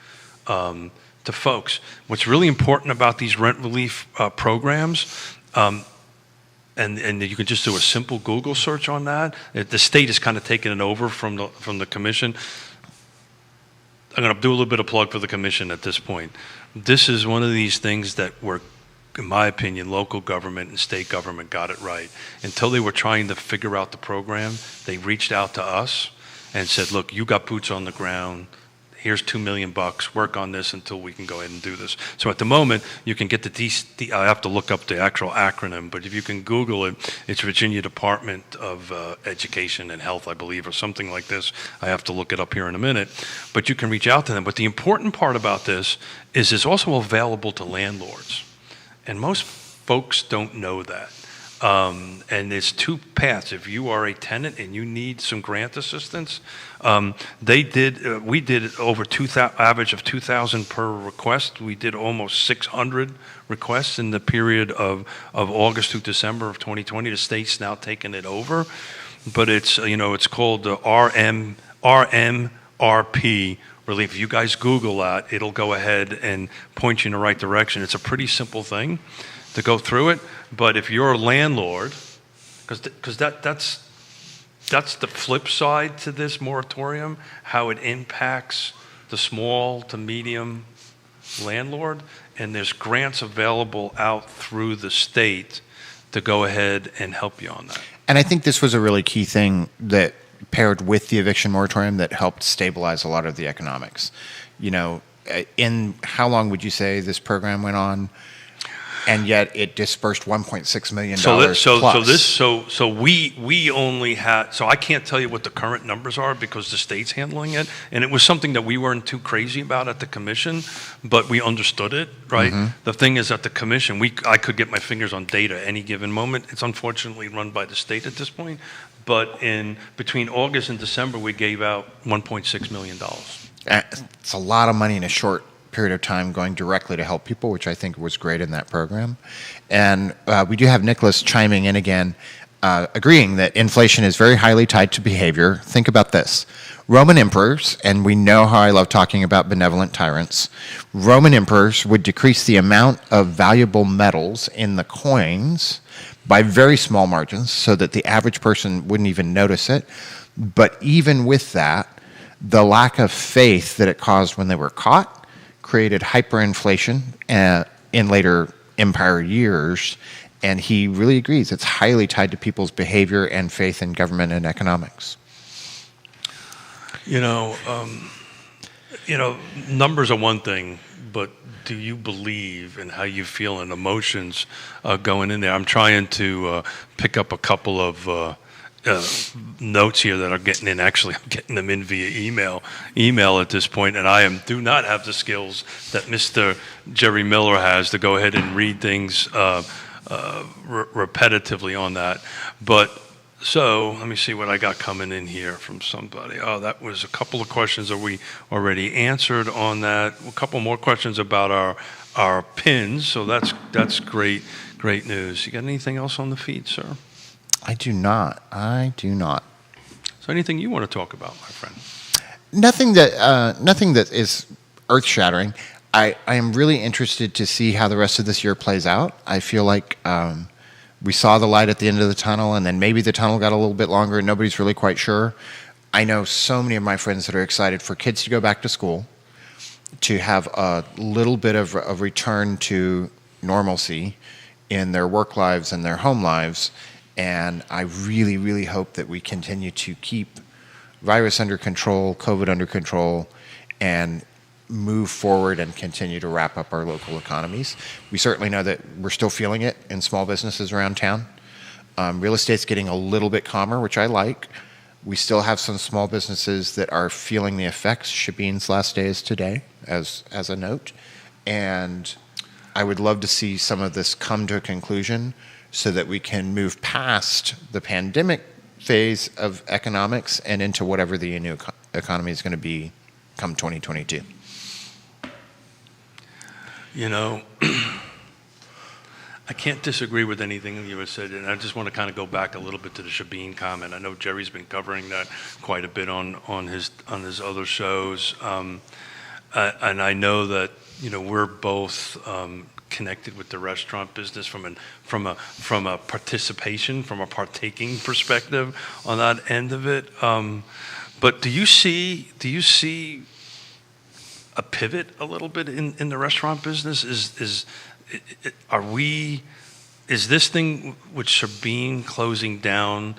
to folks. What's really important about these rent relief programs, and you can just do a simple Google search on that. The state has kind of taken it over from the commission. I'm going to do a little bit of plug for the commission at this point. This is one of these things that were, in my opinion, local government and state government got it right. Until they were trying to figure out the program, they reached out to us and said, look, you got boots on the ground. Here's $2 million, work on this until we can go ahead and do this. So at the moment, you can get I have to look up the actual acronym, but if you can Google it, it's Virginia Department of Education and Health, I believe, or something like this. I have to look it up here in a minute. But you can reach out to them. But the important part about this is it's also available to landlords. And most folks don't know that. And there's two paths. If you are a tenant and you need some grant assistance, we did over average of 2,000 per request. We did almost 600 requests in the period of August to December of 2020. The state's now taken it over, but it's called the RMRP relief. If you guys Google that, it'll go ahead and point you in the right direction. It's a pretty simple thing to go through it, but if you're a landlord, because that's the flip side to this moratorium, how it impacts the small to medium landlord, and there's grants available out through the state to go ahead and help you on that. And I think this was a really key thing that paired with the eviction moratorium that helped stabilize a lot of the economics. In how long would you say this program went on? And yet it dispersed $1.6 million plus. So we only had, so I can't tell you what the current numbers are because the state's handling it, and it was something that we weren't too crazy about at the commission, but we understood it, right? Mm-hmm. The thing is, at the commission, I could get my fingers on data any given moment. It's unfortunately run by the state at this point, but in between August and December, we gave out $1.6 million. It's a lot of money in a short period of time going directly to help people, which I think was great in that program. And we do have Nicholas chiming in again, agreeing that inflation is very highly tied to behavior. Think about this. Roman emperors, and we know how I love talking about benevolent tyrants, Roman emperors would decrease the amount of valuable metals in the coins by very small margins so that the average person wouldn't even notice it. But even with that, the lack of faith that it caused when they were caught created hyperinflation in later empire years, and he really agrees it's highly tied to people's behavior and faith in government and economics. Numbers are one thing, but do you believe in how you feel and emotions going in there? I'm trying to pick up a couple of notes here that are getting in. Actually, I'm getting them in via email at this point, and I do not have the skills that Mr. Jerry Miller has to go ahead and read things repetitively on that. But so let me see what I got coming in here from somebody. Oh, that was a couple of questions that we already answered on that. A couple more questions about our pins. So that's great news. You got anything else on the feed, sir? I do not. So anything you want to talk about, my friend? Nothing that is earth-shattering. I am really interested to see how the rest of this year plays out. I feel like we saw the light at the end of the tunnel, and then maybe the tunnel got a little bit longer and nobody's really quite sure. I know so many of my friends that are excited for kids to go back to school, to have a little bit of a return to normalcy in their work lives and their home lives. And I really, really hope that we continue to keep virus under control, COVID under control, and move forward and continue to wrap up our local economies. We certainly know that we're still feeling it in small businesses around town. Real estate's getting a little bit calmer, which I like. We still have some small businesses that are feeling the effects. Shabine's last day is today, as a note. And I would love to see some of this come to a conclusion so that we can move past the pandemic phase of economics and into whatever the new economy is going to be come 2022. You know, I can't disagree with anything you have said, and I just want to kind of go back a little bit to the Shabine comment. I know Jerry's been covering that quite a bit on his other shows, and I know that we're both connected with the restaurant business from a participation, from a partaking perspective on that end of it. But do you see a pivot a little bit in the restaurant business? Is this thing with Sabine closing down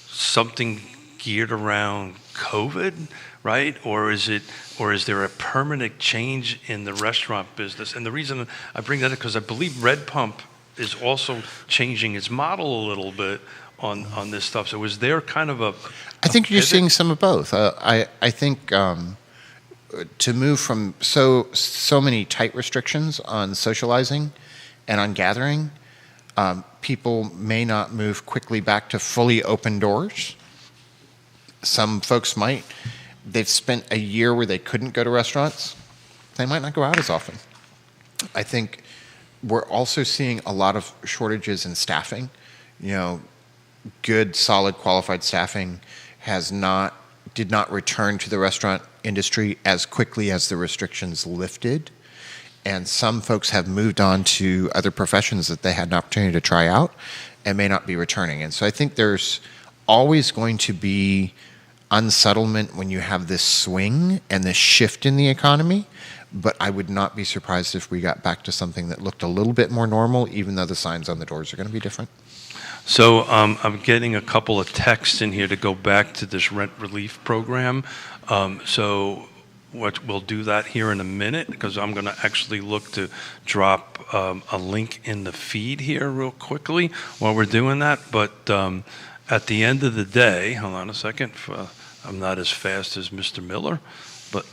something geared around COVID, right? Or is there a permanent change in the restaurant business? And the reason I bring that up because I believe Red Pump is also changing its model a little bit on this stuff. So is there kind of a I think you're pivot? seeing some of both. I think to move from so many tight restrictions on socializing and on gathering, people may not move quickly back to fully open doors. Some folks might. They've spent a year where they couldn't go to restaurants. They might not go out as often. I think we're also seeing a lot of shortages in staffing. Good, solid, qualified staffing did not return to the restaurant industry as quickly as the restrictions lifted. And some folks have moved on to other professions that they had an opportunity to try out and may not be returning. And so I think there's always going to be unsettlement when you have this swing and this shift in the economy. But I would not be surprised if we got back to something that looked a little bit more normal, even though the signs on the doors are going to be different. So I'm getting a couple of texts in here to go back to this rent relief program. So we'll do that here in a minute because I'm going to actually look to drop a link in the feed here real quickly while we're doing that. But at the end of the day, hold on a second. I'm not as fast as Mr. Miller, but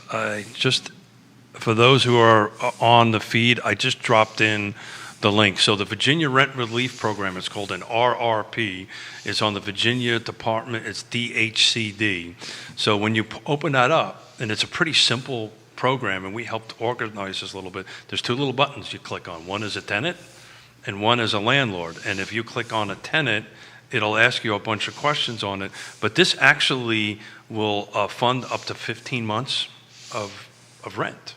for those who are on the feed, I just dropped in the link. So the Virginia Rent Relief Program, it's called an RRP. It's on the Virginia Department, it's DHCD. So when you open that up, and it's a pretty simple program, and we helped organize this a little bit. There's two little buttons you click on. One is a tenant, and one is a landlord. And if you click on a tenant, it'll ask you a bunch of questions on it. But this actually will fund up to 15 months of rent.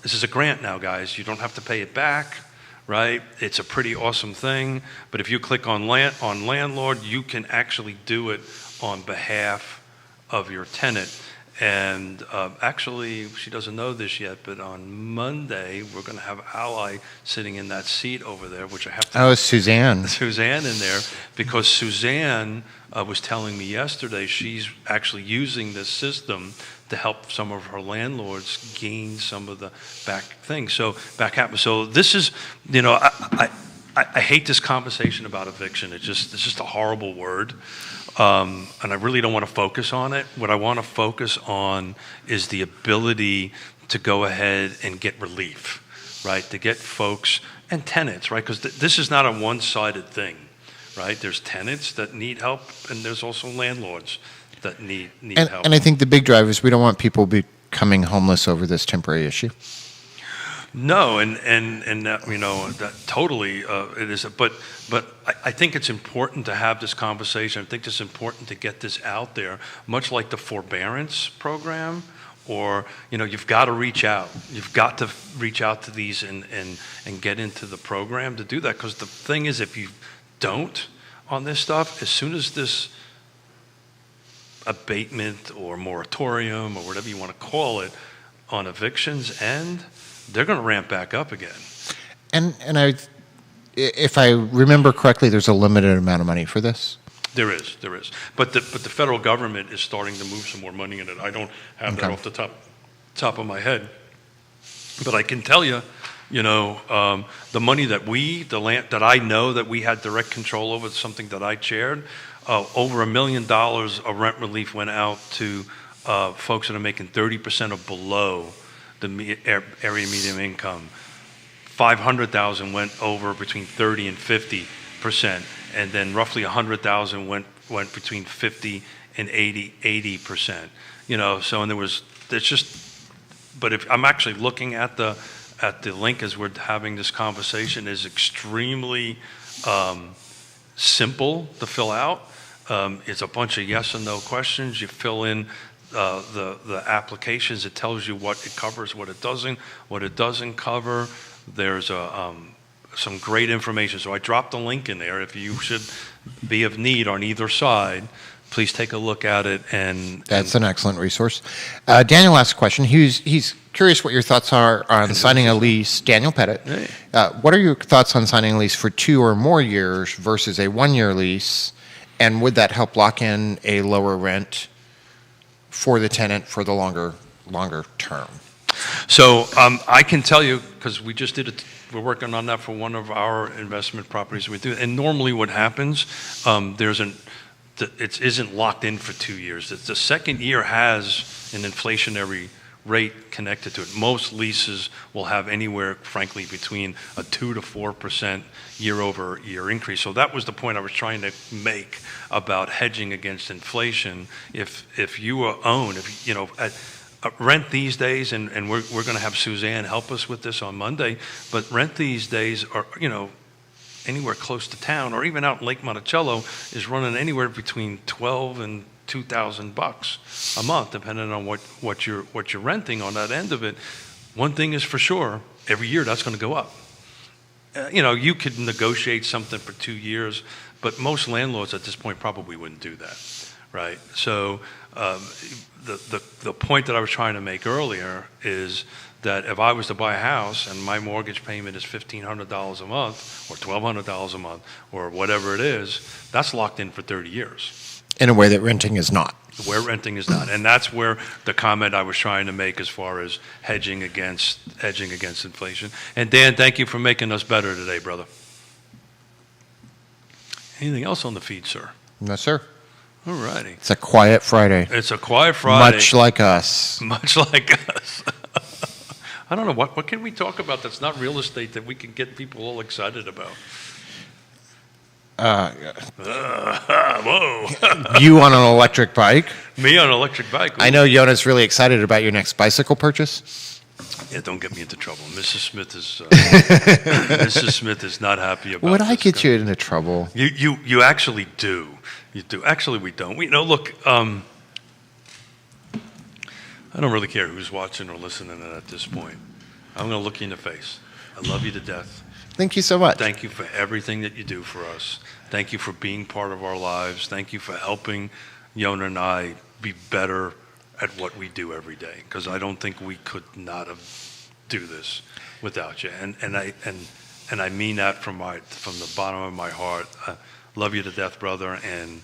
This is a grant now, guys. You don't have to pay it back, right? It's a pretty awesome thing. But if you click on landlord, you can actually do it on behalf of your tenant. And actually, she doesn't know this yet, but on Monday, we're going to have Ally sitting in that seat over there, which I have to... Oh, Suzanne. Suzanne in there, because Suzanne was telling me yesterday she's actually using this system to help some of her landlords gain some of the back things. So this is, I hate this conversation about eviction. It's just a horrible word. And I really don't want to focus on it. What I want to focus on is the ability to go ahead and get relief, right? To get folks and tenants, right? Because this is not a one-sided thing, right? There's tenants that need help, and there's also landlords that need help. And I think the big drive is we don't want people becoming homeless over this temporary issue. No, and that totally it is. But I think it's important to have this conversation. I think it's important to get this out there, much like the forbearance program or you've got to reach out. You've got to reach out to these and get into the program to do that. Because the thing is, if you don't on this stuff, as soon as this abatement or moratorium or whatever you want to call it on evictions end, they're going to ramp back up again. And if I remember correctly, there's a limited amount of money for this. There is. But the federal government is starting to move some more money in it. I don't have that off the top of my head. But I can tell you, the money that land that I know that we had direct control over, something that I chaired, over $1 million of rent relief went out to folks that are making 30% or below the area median income. 500,000 went over between 30 and 50%, and then roughly 100,000 went between 50 and 80%. So and there's just, but if I'm actually looking at the link as we're having this conversation, is extremely simple to fill out. It's a bunch of yes and no questions. You fill in the applications. It tells you what it covers, what it doesn't cover. There's some great information. So I dropped a link in there. If you should be of need on either side, please take a look at it. And that's an excellent resource. Daniel asked a question. He's curious what your thoughts are on signing a lease. Daniel Pettit. Hey. What are your thoughts on signing a lease for 2 or more years versus a 1-year lease? And would that help lock in a lower rent for the tenant for the longer term? So I can tell you, because we just did it, we're working on that for one of our investment properties we do. And normally what happens, it isn't locked in for 2 years. The second year has an inflationary rate connected to it. Most leases will have anywhere, frankly, between a 2 to 4% year-over-year increase. So that was the point I was trying to make about hedging against inflation. If you own, rent these days, and we're going to have Suzanne help us with this on Monday, but rent these days are, anywhere close to town or even out in Lake Monticello is running anywhere between $12 and $2,000 a month, depending on what you're renting on that end of it. One thing is for sure, every year that's going to go up. You could negotiate something for 2 years, but most landlords at this point probably wouldn't do that, right? So the point that I was trying to make earlier is that if I was to buy a house and my mortgage payment is $1,500 a month or $1,200 a month or whatever it is, that's locked in for 30 years. In a way that renting is not. Where renting is not. And that's where the comment I was trying to make as far as hedging against inflation. And Dan, thank you for making us better today, brother. Anything else on the feed, sir? No, sir. All righty. It's a quiet Friday. It's a quiet Friday. Much like us. Much like us. I don't know, what can we talk about that's not real estate that we can get people all excited about? Whoa. You on an electric bike? Me on an electric bike? Ooh. I know Yona's really excited about your next bicycle purchase. Yeah, don't get me into trouble. Mrs. Smith is not happy about Would this. I get you into trouble? You actually do. You do. Actually, we don't. Look, I don't really care who's watching or listening at this point. I'm going to look you in the face. I love you to death. Thank you so much. Thank you for everything that you do for us. Thank you for being part of our lives. Thank you for helping Yona and I be better at what we do every day. Because I don't think we could not do this without you. And I mean that from the bottom of my heart. I love you to death, brother. And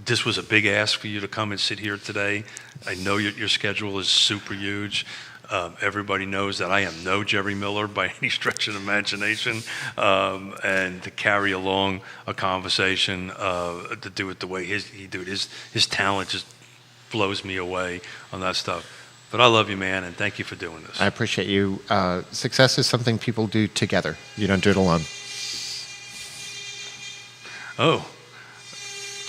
this was a big ask for you to come and sit here today. I know your schedule is super huge. Everybody knows that I am no Jerry Miller by any stretch of the imagination, and to carry along a conversation, to do it the way he do it, his talent just blows me away on that stuff. But I love you, man, and thank you for doing this. I appreciate you. Success is something people do together. You don't do it alone. Oh,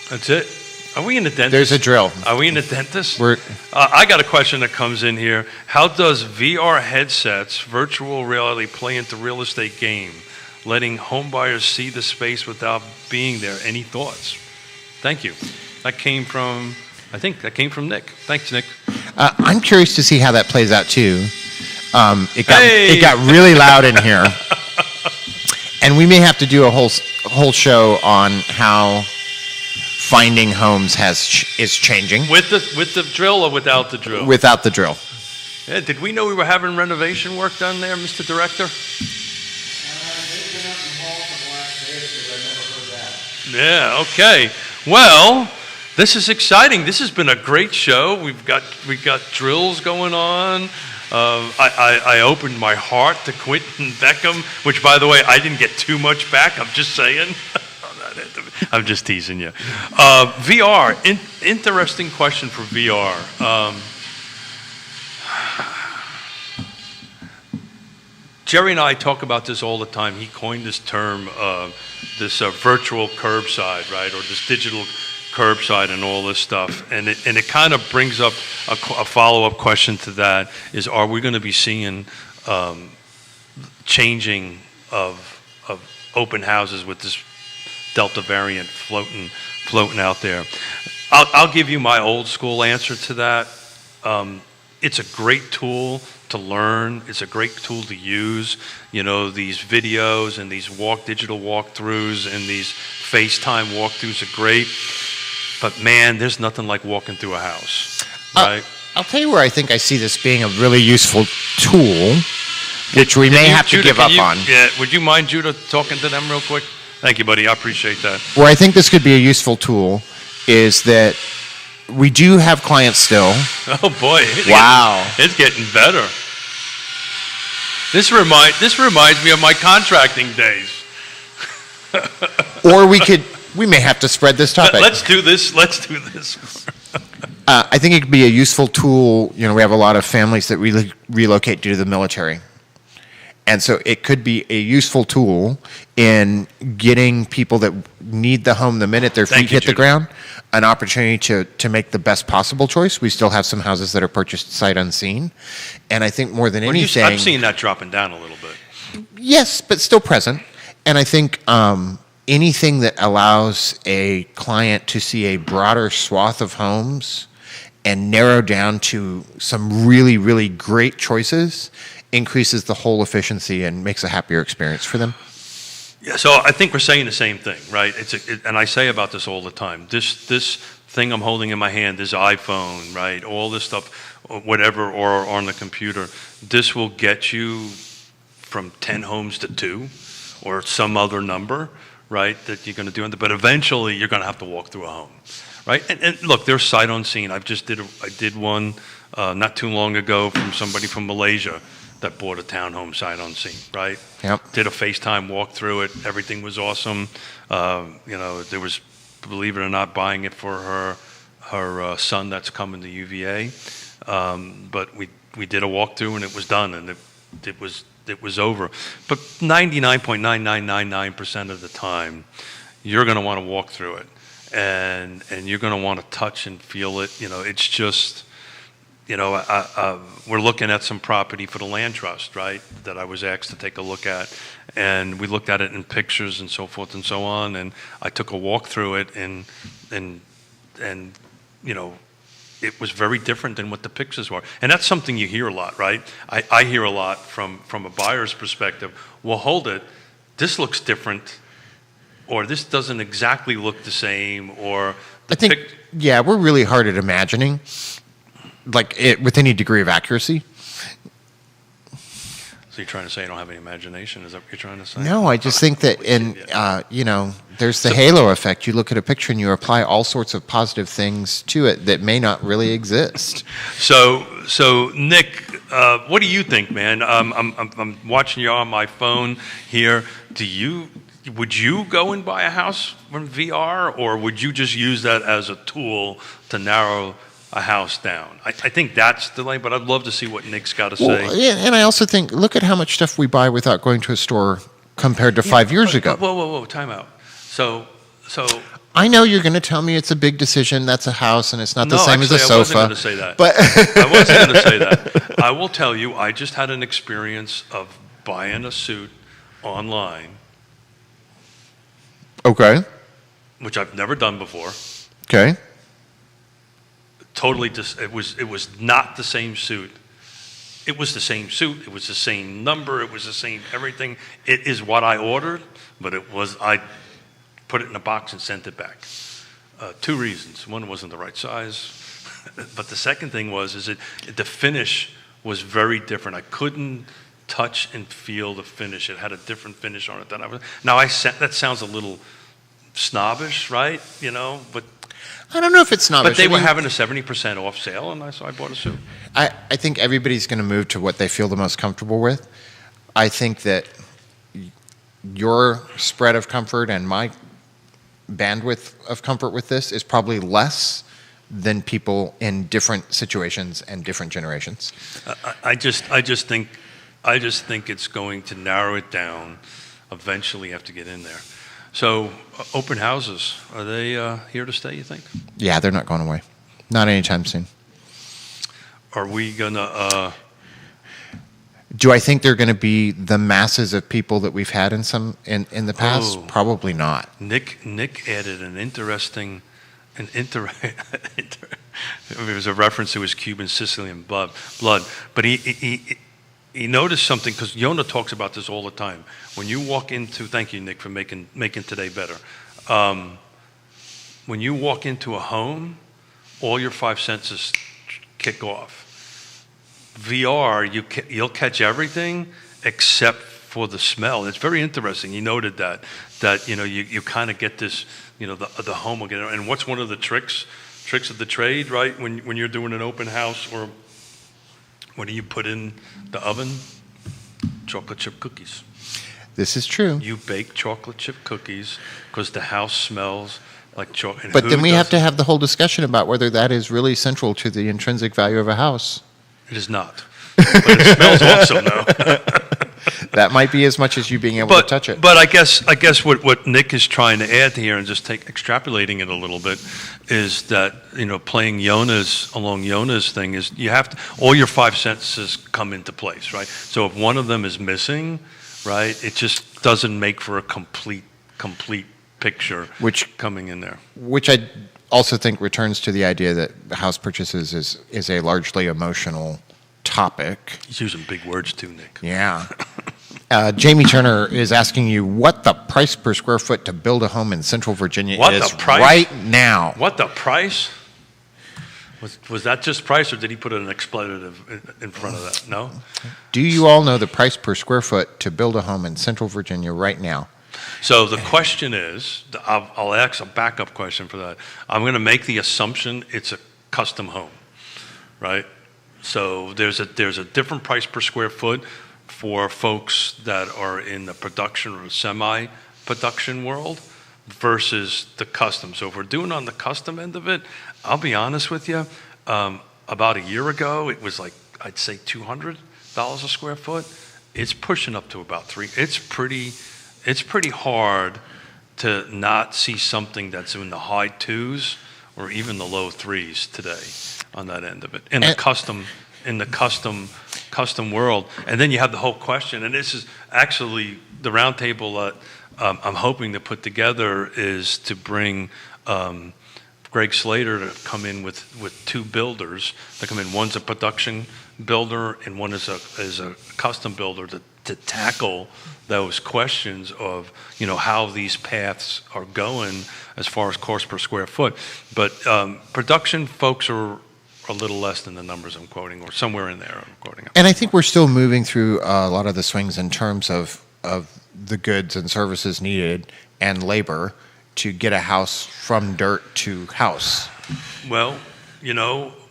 that's it. Are we in the dentist? There's a drill. Are we in the dentist? I got a question that comes in here. How does VR headsets, virtual reality, play into real estate game? Letting home buyers see the space without being there. Any thoughts? Thank you. I think that came from Nick. Thanks, Nick. I'm curious to see how that plays out too. It Hey! got really loud in here, and we may have to do a whole show on how finding homes is changing With the drill or without the drill? without the drill. Yeah, did we know we were having renovation work done there, Mr. Director? Yeah, okay. Well, this is exciting. This has been a great show. We've got drills going on. I opened my heart to Quentin Beckham, which, by the way, I didn't get too much back. I'm just saying. I'm just teasing you. VR, interesting question for VR. Jerry and I talk about this all the time. He coined this term, this virtual curbside, right, or this digital curbside and all this stuff. And it kind of brings up a follow-up question to that is, are we going to be seeing changing of open houses with this Delta variant floating out there? I'll give you my old school answer to that. It's a great tool to learn. It's a great tool to use. You know, these videos and these digital walkthroughs and these FaceTime walkthroughs are great. But man, there's nothing like walking through a house, right? I'll tell you where I think I see this being a really useful tool, which we may have to give up on. Yeah, would you mind, Judah, talking to them real quick? Thank you, buddy. I appreciate that. Where I think this could be a useful tool is that we do have clients still. Oh boy! Wow, it's getting better. This reminds me of my contracting days. Or we may have to spread this topic. Let's do this. I think it could be a useful tool. You know, we have a lot of families that relocate due to the military. And so it could be a useful tool in getting people that need the home the minute their feet hit the ground an opportunity to make the best possible choice. We still have some houses that are purchased sight unseen. And I think more than anything... I'm seeing that dropping down a little bit. Yes, but still present. And I think anything that allows a client to see a broader swath of homes and narrow down to some really, really great choices increases the whole efficiency and makes a happier experience for them. Yeah, so I think we're saying the same thing, right? And I say about this all the time. This thing I'm holding in my hand, this iPhone, right? All this stuff, whatever, or on the computer, this will get you from 10 homes to 2 or some other number, right, that you're going to do. But eventually you're going to have to walk through a home, right? And look, there's sight unseen. I did one not too long ago from somebody from Malaysia that bought a townhome sight unseen, right? Yep. Did a FaceTime walk through it. Everything was awesome. There was, believe it or not, buying it for her son that's coming to UVA. But we did a walkthrough and it was done and it was over. But 99.9999% of the time, you're going to want to walk through it, and you're going to want to touch and feel it. You know, it's just. We're looking at some property for the land trust, right, that I was asked to take a look at. And we looked at it in pictures and so forth and so on. And I took a walk through it and it was very different than what the pictures were. And that's something you hear a lot, right? I hear a lot from a buyer's perspective. Well, hold it. This looks different, or this doesn't exactly look the same, or we're really hard at imagining. Like it with any degree of accuracy. So you're trying to say I don't have any imagination? Is that what you're trying to say? No, I just think that there's the halo effect. You look at a picture and you apply all sorts of positive things to it that may not really exist. So Nick, what do you think, man? I'm watching you on my phone here. Would you go and buy a house from VR, or would you just use that as a tool to narrow a house down? I think that's the lane, but I'd love to see what Nick's got to say. Yeah, and I also think, look at how much stuff we buy without going to a store compared to 5 years ago. Whoa, time out. So I know you're going to tell me it's a big decision, that's a house, and it's not the same as a sofa. I wasn't going to say that. But I wasn't going to say that. I will tell you, I just had an experience of buying a suit online. Okay. Which I've never done before. Okay. totally it was not the same suit. It was the same suit. It was the same number. It was the same everything. It is what I ordered, but I put it in a box and sent it back. Two reasons. One, it wasn't the right size, but the second thing the finish was very different. I couldn't touch and feel the finish. It had a different finish on it than I was. Now that sounds a little snobbish, right? But I don't know if it's snobbish. But they were having a 70% off sale, and so I bought a suit. I think everybody's going to move to what they feel the most comfortable with. I think that your spread of comfort and my bandwidth of comfort with this is probably less than people in different situations and different generations. I just think it's going to narrow it down. Eventually, have to get in there. So, open houses, are they here to stay, you think? Yeah, they're not going away. Not anytime soon. Are we going to... Do I think they're going to be the masses of people that we've had in the past? Oh. Probably not. Nick added an interesting... There was a reference to his Cuban Sicilian blood. But he noticed something, because Yona talks about this all the time. When you walk into, thank you, Nick, for making today better. When you walk into a home, all your five senses kick off. VR, you'll catch everything except for the smell. It's very interesting. He noted that you kind of get this, the home will get it. And what's one of the tricks of the trade, right? When you're doing an open house, or what do you put in the oven? Chocolate chip cookies. This is true. You bake chocolate chip cookies because the house smells like chocolate. But then we have to have the whole discussion about whether that is really central to the intrinsic value of a house. It is not. But it smells awesome, though. That might be as much as you being able to touch it. But I guess what Nick is trying to add here, and just extrapolating it a little bit, is that playing along Yona's thing is you have to, all your five senses come into place, right? So if one of them is missing, right, it just doesn't make for a complete picture coming in there. Which I also think returns to the idea that house purchases is a largely emotional topic. He's using big words too, Nick. Yeah. Jamie Turner is asking you what the price per square foot to build a home in Central Virginia is right now. What the price? Was that just price, or did he put an expletive in front of that? No? Do you all know the price per square foot to build a home in Central Virginia right now? So the question is, I'll ask a backup question for that. I'm going to make the assumption it's a custom home, right? So there's a different price per square foot for folks that are in the production or semi-production world versus the custom. So if we're doing on the custom end of it, I'll be honest with you, about a year ago, it was like, I'd say $200 a square foot. It's pushing up to about $300. It's pretty hard to not see something that's in the high twos or even the low threes today on that end of it in the custom world. And then you have the whole question, and this is actually the roundtable that I'm hoping to put together, is to bring Greg Slater to come in with two builders that come in. One's a production builder and one is a custom builder to tackle those questions of how these paths are going as far as cost per square foot. But production folks are a little less than the numbers I'm quoting, or somewhere in there I'm quoting. And I think we're still moving through a lot of the swings in terms of the goods and services needed and labor to get a house from dirt to house. Well,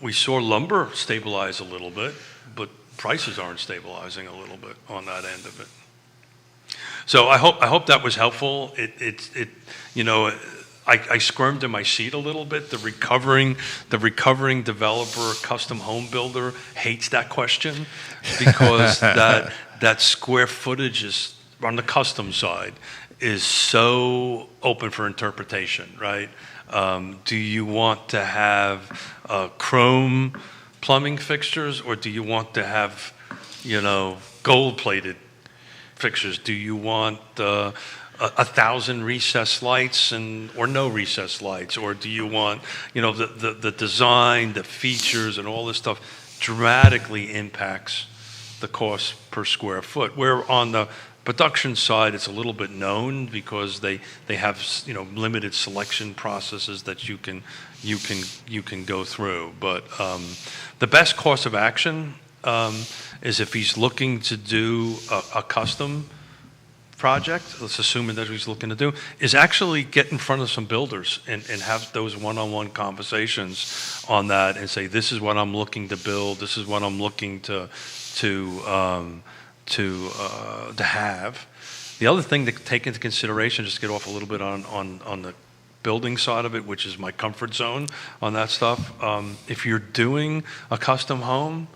we saw lumber stabilize a little bit, but prices aren't stabilizing a little bit on that end of it. So I hope that was helpful. I squirmed in my seat a little bit. The recovering developer, custom home builder hates that question because that square footage is on the custom side is so open for interpretation, right? Do you want to have chrome plumbing fixtures, or do you want to have gold-plated fixtures? Do you want 1,000 recessed lights or no recessed lights, or do you want, the design, the features, and all this stuff dramatically impacts the cost per square foot. Where on the production side, it's a little bit known because they have limited selection processes that you can go through. But the best course of action is if he's looking to do a custom project, let's assume that's what he's looking to do, is actually get in front of some builders and have those one-on-one conversations on that and say, this is what I'm looking to build, this is what I'm looking to have. The other thing to take into consideration, just to get off a little bit on the building side of it, which is my comfort zone on that stuff, if you're doing a custom home,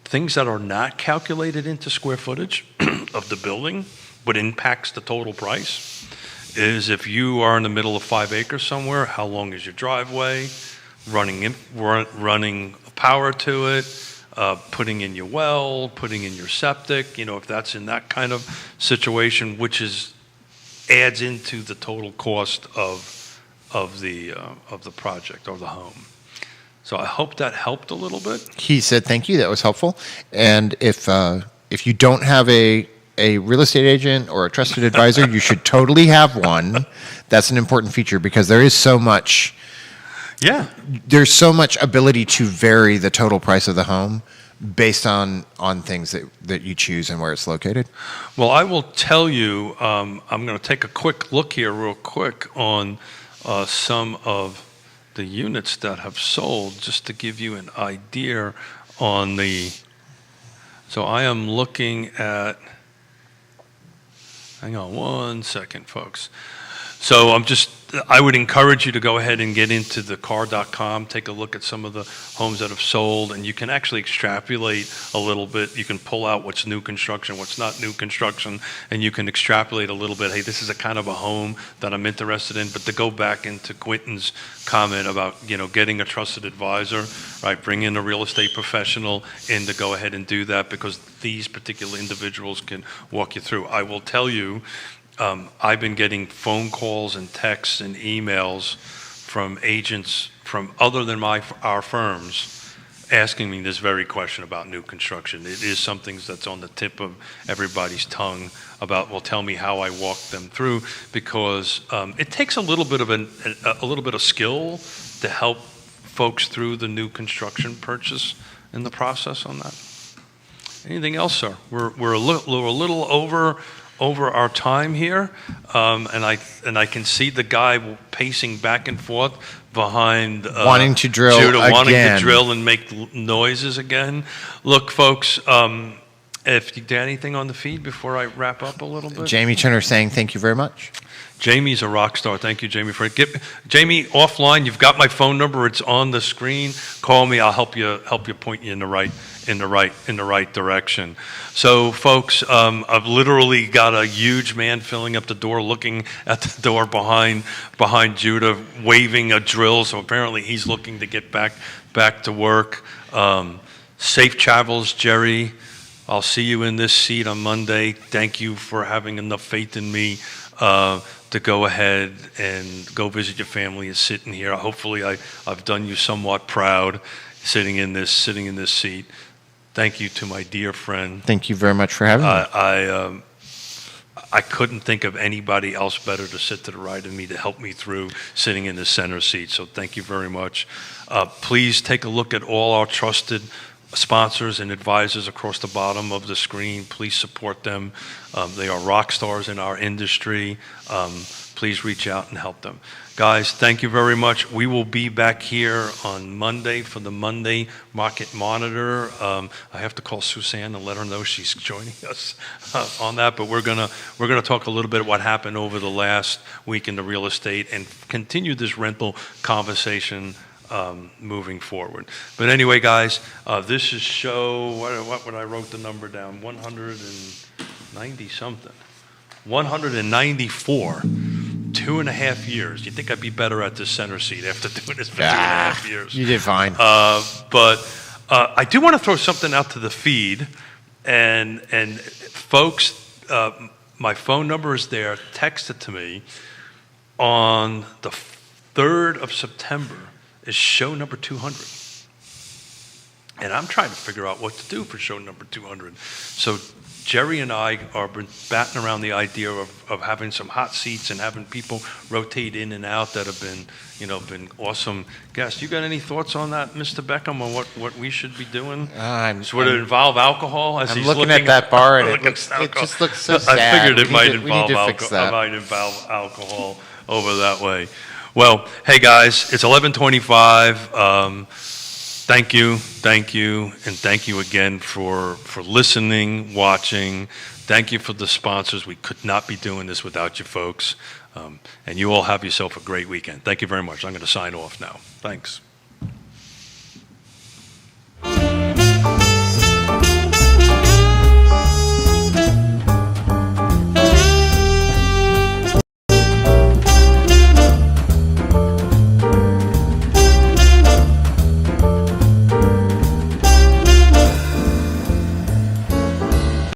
things that are not calculated into square footage of the building, but impacts the total price, is if you are in the middle of 5 acres somewhere, how long is your driveway, running power to it, putting in your well, putting in your septic, if that's in that kind of situation, which adds into the total cost of the project or the home. So I hope that helped a little bit. He said, thank you, that was helpful. And if you don't have a real estate agent or a trusted advisor, you should totally have one. That's an important feature because there is so much. Yeah. There's so much ability to vary the total price of the home based on things that you choose and where it's located. Well, I will tell you, I'm going to take a quick look here real quick on some of the units that have sold, just to give you an idea on so I am looking at, hang on one second, folks. So I would encourage you to go ahead and get into the car.com, take a look at some of the homes that have sold, and you can actually extrapolate a little bit. You can pull out what's new construction, what's not new construction, and you can extrapolate a little bit. Hey, this is a kind of a home that I'm interested in. But to go back into Quentin's comment about, getting a trusted advisor, right, bring in a real estate professional in to go ahead and do that, because these particular individuals can walk you through. I will tell you, I've been getting phone calls and texts and emails from agents from other than our firms asking me this very question about new construction. It is something that's on the tip of everybody's tongue about, well, tell me how I walk them through, because it takes a little bit of skill to help folks through the new construction purchase in the process on that. Anything else, sir? We're a little over our time here, and I can see the guy pacing back and forth behind wanting to drill Judah, again. wanting to drill and make noises again. Look, folks, if you did anything on the feed before I wrap up a little bit. Jamie Turner saying thank you very much. Jamie's a rock star. Thank you, Jamie, for it. Jamie, offline. You've got my phone number. It's on the screen. Call me. I'll help you point you in the right direction. So, folks, I've literally got a huge man filling up the door, looking at the door behind Judah, waving a drill. So apparently he's looking to get back to work. Safe travels, Jerry. I'll see you in this seat on Monday. Thank you for having enough faith in me to go ahead and go visit your family and sit in here. Hopefully I've done you somewhat proud sitting in this seat. Thank you to my dear friend. Thank you very much for having me. I couldn't think of anybody else better to sit to the right of me to help me through sitting in the center seat. So thank you very much. Please take a look at all our trusted sponsors and advisors across the bottom of the screen. Please support them. They are rock stars in our industry. Please reach out and help them. Guys, thank you very much. We will be back here on Monday for the Monday Market Monitor. I have to call Suzanne and let her know she's joining us on that. But we're gonna talk a little bit what happened over the last week in the real estate and continue this rental conversation moving forward. But anyway, guys, this is show, what would I wrote the number down, 190 something, 194, 2.5 years. You think I'd be better at this center seat after doing this for 2.5 years? You did fine. But I do want to throw something out to the feed, and folks, My phone number is there. Text it to me. On the 3rd of September is show number 200. And I'm trying to figure out what to do for show number 200. So Jerry and I are been batting around the idea of having some hot seats and having people rotate in and out that have been awesome guests. You got any thoughts on that, Mr. Beckham, on what we should be doing? Would it involve alcohol? I'm looking at that bar and it just looks so sad. I figured it might involve alcohol over that way. Well, hey guys, it's 11:25. Thank you, and thank you again for listening, watching. Thank you for the sponsors. We could not be doing this without you folks. And you all have yourself a great weekend. Thank you very much. I'm going to sign off now. Thanks.